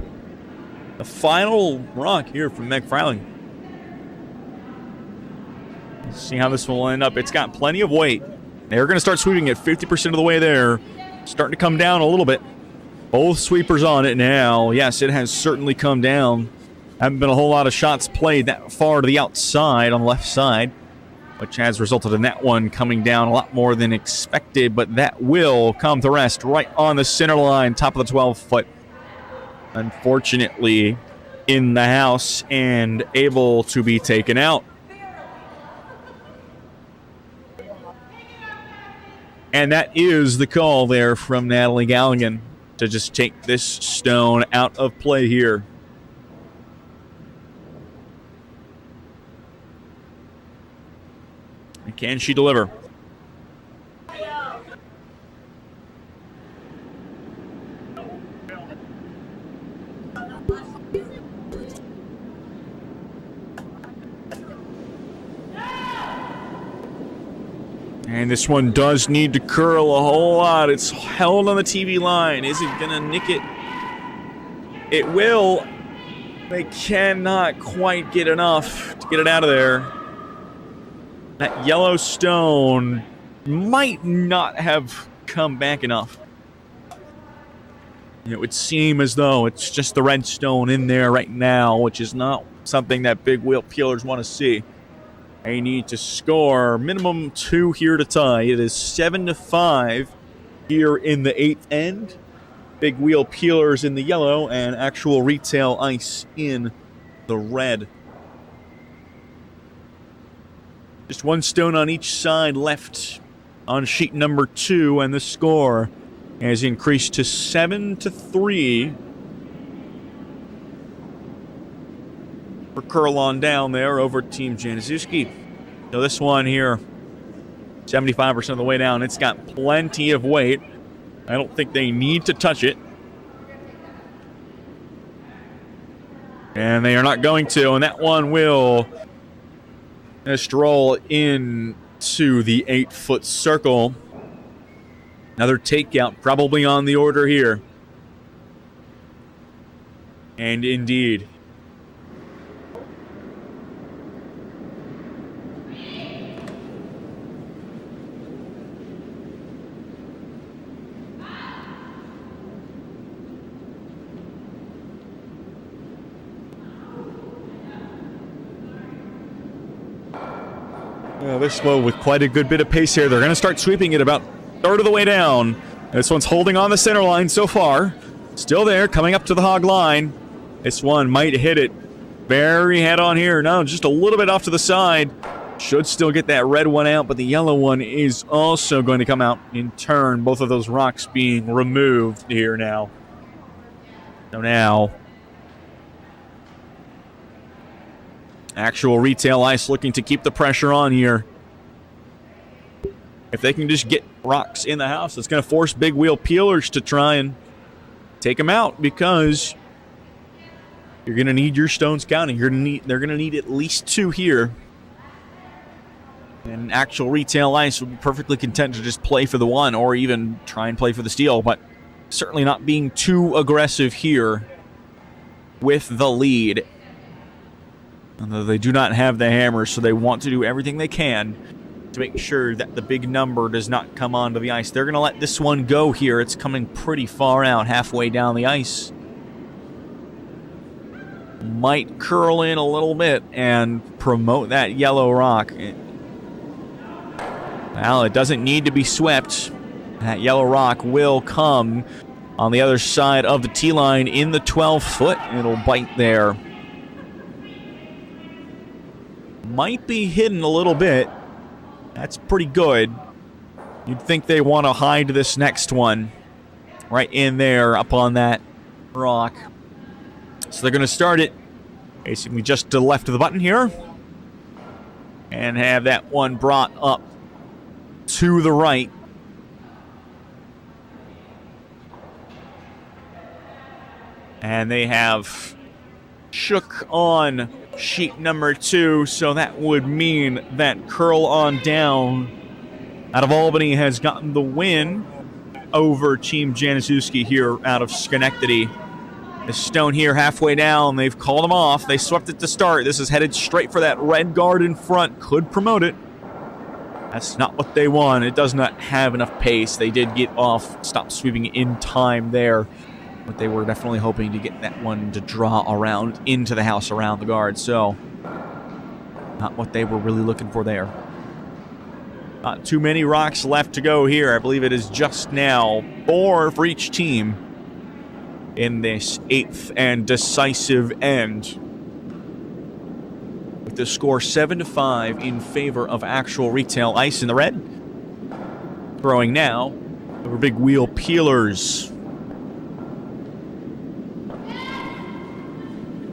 the final rock here from Meg Friley. Let's see how this will end up. It's got plenty of weight. They're going to start sweeping it 50% of the way there. Starting to come down a little bit. Both sweepers on it now. Yes, it has certainly come down. Haven't been a whole lot of shots played that far to the outside on the left side, which has resulted in that one coming down a lot more than expected, but that will come to rest right on the center line, top of the 12-foot. Unfortunately, in the house and able to be taken out. And that is the call there from Natalie Galligan to just take this stone out of play here. And can she deliver? And this one does need to curl a whole lot. It's held on the TV line. Is it going to nick it? It will. They cannot quite get enough to get it out of there. That yellow stone might not have come back enough. It would seem as though it's just the red stone in there right now, which is not something that big wheel peelers want to see. They need to score minimum 2 here to tie. It is 7-5 here in the 8th end. Big wheel peelers in the yellow and actual retail ice in the red. Just one stone on each side left on sheet number 2, and the score has increased to 7-3. For curl on down there over Team Januszewski. So this one here, 75% of the way down. It's got plenty of weight. I don't think they need to touch it. And they are not going to. And that one will stroll into the 8-foot circle. Another takeout probably on the order here. And indeed. This one with quite a good bit of pace here. They're going to start sweeping it about a third of the way down. This one's holding on the center line so far. Still there, coming up to the hog line. This one might hit it very head on here. No, just a little bit off to the side. Should still get that red one out, but the yellow one is also going to come out in turn. Both of those rocks being removed here now. So now, actual retail ice looking to keep the pressure on here. If they can just get rocks in the house, it's going to force big wheel peelers to try and take them out, because you're going to need your stones counting. They're going to need at least 2 here. And actual retail ice would be perfectly content to just play for the one or even try and play for the steal, but certainly not being too aggressive here with the lead. Although they do not have the hammer, so they want to do everything they can to make sure that the big number does not come onto the ice. They're going to let this one go here. It's coming pretty far out, halfway down the ice. Might curl in a little bit and promote that yellow rock. Well, it doesn't need to be swept. That yellow rock will come on the other side of the tee line in the 12-foot. It'll bite there. Might be hidden a little bit. That's pretty good. You'd think they want to hide this next one right in there up on that rock. So they're going to start it basically just to the left of the button here and have that one brought up to the right. And they have shook on sheet number 2, so that would mean that Curl on Down out of Albany has gotten the win over Team Januszewski here out of Schenectady. The stone here halfway down, they've called him off. They swept it to start. This is headed straight for that red guard in front. Could promote it. That's not what they want. It does not have enough pace. They did get off, stop sweeping in time there. But they were definitely hoping to get that one to draw around into the house around the guard. So, not what they were really looking for there. Not too many rocks left to go here. I believe it is just now 4 for each team in this 8th and decisive end. With the score 7-5 in favor of actual retail ice in the red. Throwing now over big wheel peelers.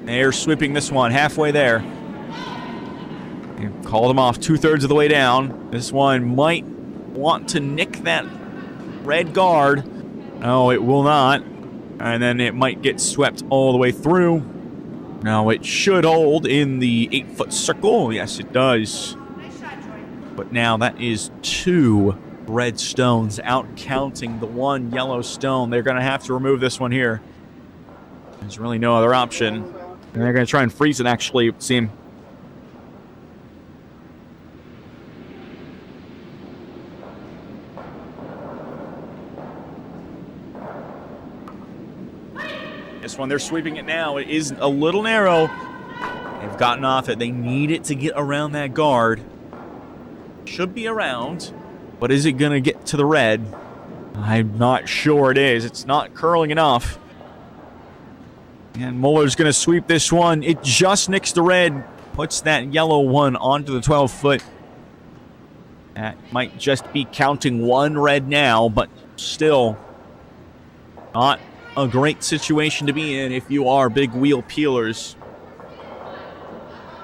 They're sweeping this one halfway there. They called them off 2/3 of the way down. This one might want to nick that red guard. No, it will not. And then it might get swept all the way through. Now it should hold in the 8-foot circle. Yes, it does. But now that is 2 red stones out counting the 1 yellow stone. They're going to have to remove this one here. There's really no other option. And they're going to try and freeze it, actually, it seems. This one, they're sweeping it now. It is a little narrow. They've gotten off it. They need it to get around that guard. Should be around. But is it going to get to the red? I'm not sure it is. It's not curling enough. And Muller's going to sweep this one. It just nicks the red. Puts that yellow one onto the 12-foot. That might just be counting 1 red now, but still not a great situation to be in if you are big wheel peelers.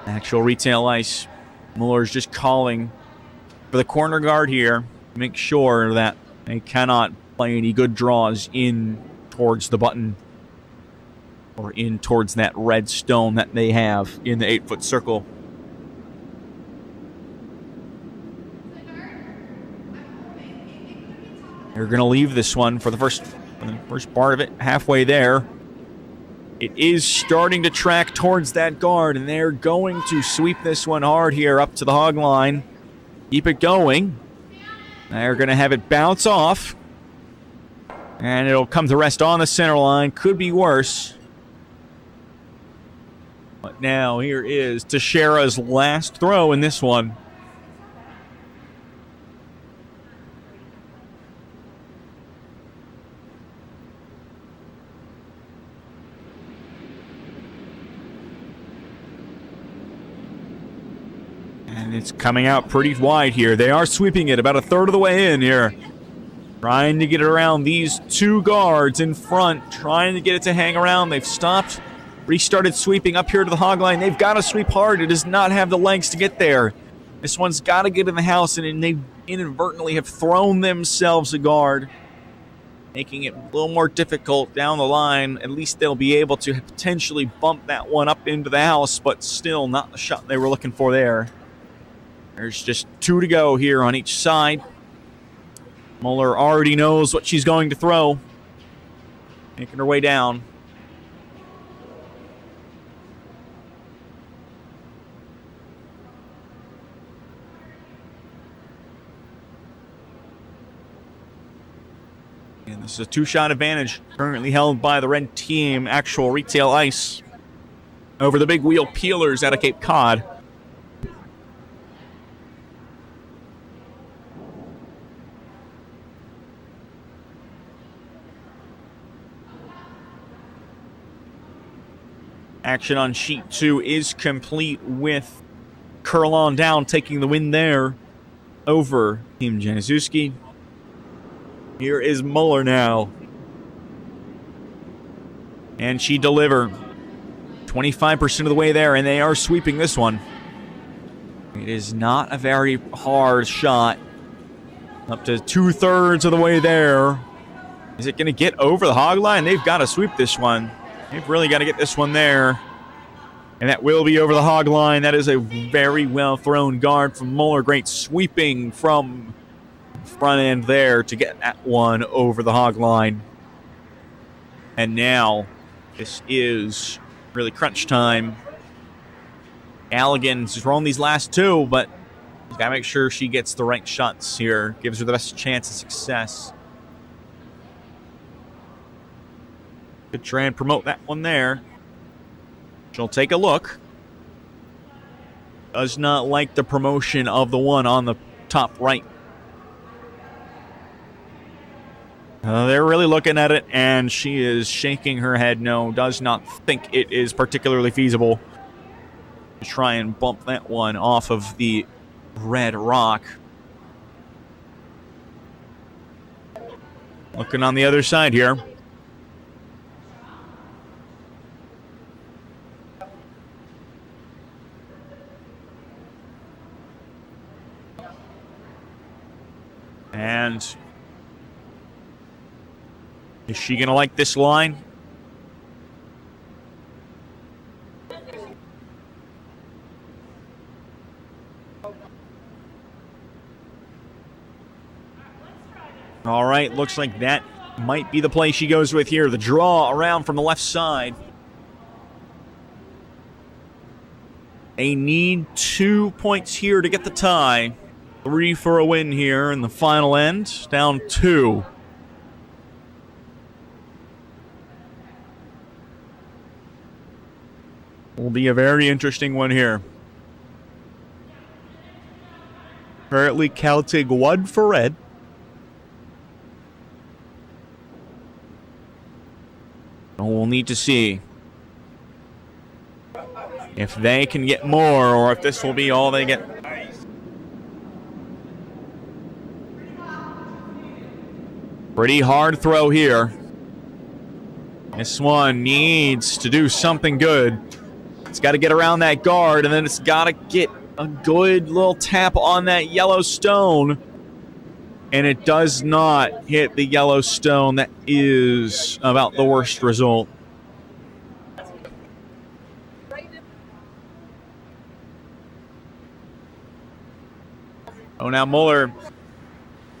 Actual retail ice. Muller's just calling for the corner guard here. Make sure that they cannot play any good draws in towards the button or in towards that red stone that they have in the 8-foot circle. They're going to leave this one for the first part of it, halfway there. It is starting to track towards that guard, and they're going to sweep this one hard here up to the hog line. Keep it going. They're going to have it bounce off, and it'll come to rest on the center line. Could be worse. But now here is Teixeira's last throw in this one. And it's coming out pretty wide here. They are sweeping it about 1/3 of the way in here. Trying to get it around these 2 guards in front. Trying to get it to hang around. They've stopped. Restarted sweeping up here to the hog line. They've got to sweep hard. It does not have the legs to get there. This one's got to get in the house, and they inadvertently have thrown themselves a guard, making it a little more difficult down the line. At least they'll be able to potentially bump that one up into the house, but still not the shot they were looking for there. There's just 2 to go here on each side. Muller already knows what she's going to throw. Making her way down. And this is a 2-shot advantage currently held by the red team, actual retail ice, over the big wheel peelers out of Cape Cod. Action on sheet 2 is complete with Curl On Down taking the win there over Team Januszewski. Here is Muller now. And she delivered 25% of the way there, and they are sweeping this one. It is not a very hard shot. Up to 2/3 of the way there. Is it going to get over the hog line? They've got to sweep this one. They've really got to get this one there. And that will be over the hog line. That is a very well thrown guard from Muller. Great sweeping from front end there to get that one over the hog line. And now this is really crunch time. Allegan's throwing these last 2, but she's got to make sure she gets the right shots here. Gives her the best chance of success. Could try and promote that one there. She'll take a look. Does not like the promotion of the one on the top right. They're really looking at it, and she is shaking her head no. Does not think it is particularly feasible to try and bump that one off of the red rock. Looking on the other side here. And is she going to like this line? All right, looks like that might be the play she goes with here. The draw around from the left side. They need 2 points here to get the tie. 3 for a win here in the final end. Down 2. Will be a very interesting one here. Currently counting 1 for red. We'll need to see if they can get more or if this will be all they get. Pretty hard throw here. This one needs to do something good. It's got to get around that guard, and then it's got to get a good little tap on that yellow stone. And it does not hit the yellow stone. That is about the worst result. Oh, now Muller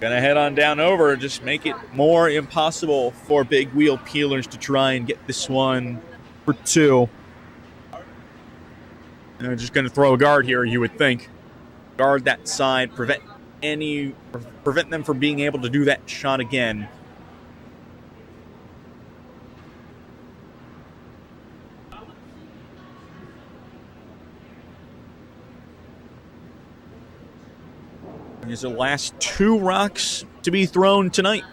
gonna head on down over and just make it more impossible for big wheel peelers to try and get this one for 2. And they're just gonna throw a guard here, you would think. Guard that side, prevent them from being able to do that shot again. There's the last 2 rocks to be thrown tonight.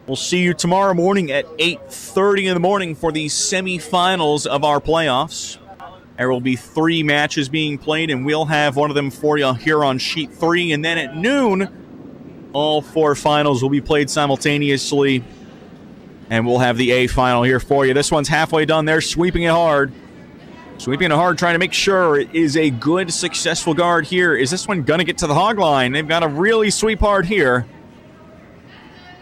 We'll see you tomorrow morning at 8:30 in the morning for the semifinals of our playoffs. There will be 3 matches being played, and we'll have one of them for you here on sheet 3. And then at noon, all 4 finals will be played simultaneously, and we'll have the A final here for you. This one's halfway done. They're sweeping it hard. Sweeping it hard, trying to make sure it is a good, successful guard here. Is this one going to get to the hog line? They've got to really sweep hard here.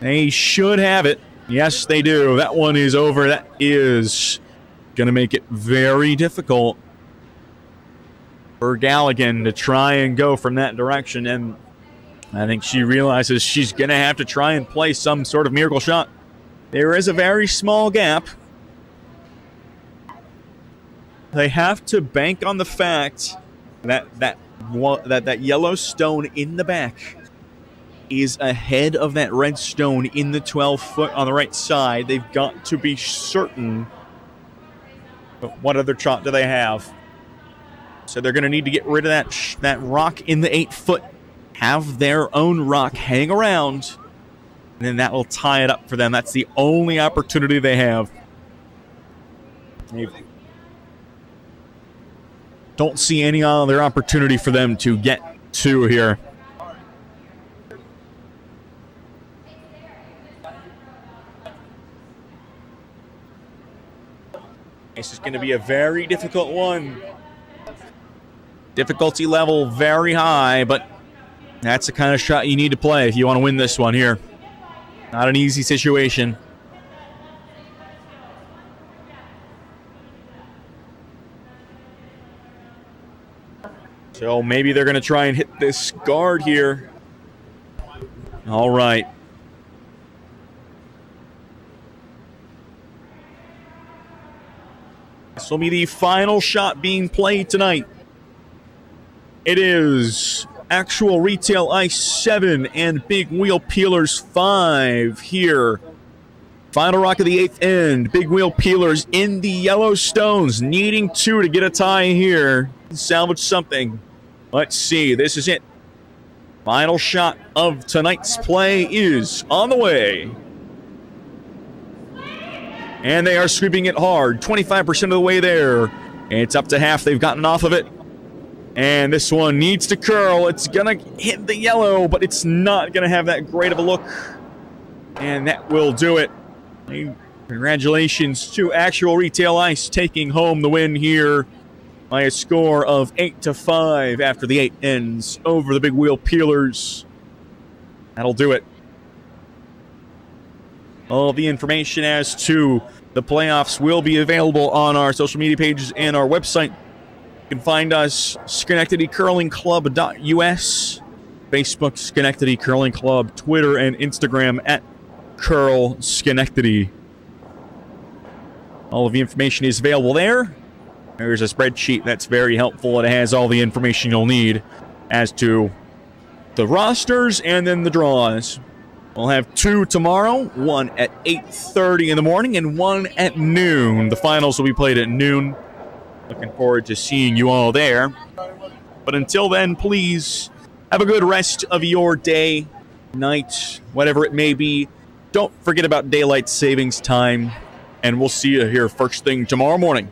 They should have it. Yes, they do. That one is over. That is going to make it very difficult for Galligan to try and go from that direction, and I think she realizes she's going to have to try and play some sort of miracle shot. There is a very small gap. They have to bank on the fact that yellow stone in the back is ahead of that red stone in the 12-foot on the right side. They've got to be certain. But what other shot do they have? So they're going to need to get rid of that rock in the 8-foot. Have their own rock hang around, and then that will tie it up for them. That's the only opportunity they have. They don't see any other opportunity for them to get to here. This is going to be a very difficult one. Difficulty level very high, but that's the kind of shot you need to play if you want to win this one here. Not an easy situation. So maybe they're going to try and hit this guard here. All right. This will be the final shot being played tonight. It is actual retail ice 7 and big wheel peelers 5 here. Final rock of the 8th end. Big wheel peelers in the yellow stones, needing 2 to get a tie here. Salvage something. Let's see. This is it. Final shot of tonight's play is on the way. And they are sweeping it hard. 25% of the way there. It's up to half. They've gotten off of it. And this one needs to curl. It's going to hit the yellow, but it's not going to have that great of a look. And that will do it. Congratulations to Actual Retail Ice taking home the win here by a score of 8-5 after the 8 ends over the Big Wheel Peelers. That'll do it. All the information as to the playoffs will be available on our social media pages and our website. You can find us SchenectadyCurlingClub.us, Facebook Schenectady Curling Club, Twitter and Instagram at Curl Schenectady. All of the information is available there. There's a spreadsheet that's very helpful. It has all the information you'll need as to the rosters and then the draws. We'll have 2 tomorrow, 1 at 8:30 in the morning and 1 at noon. The finals will be played at noon. Looking forward to seeing you all there. But until then, please have a good rest of your day, night, whatever it may be. Don't forget about daylight savings time, and we'll see you here first thing tomorrow morning.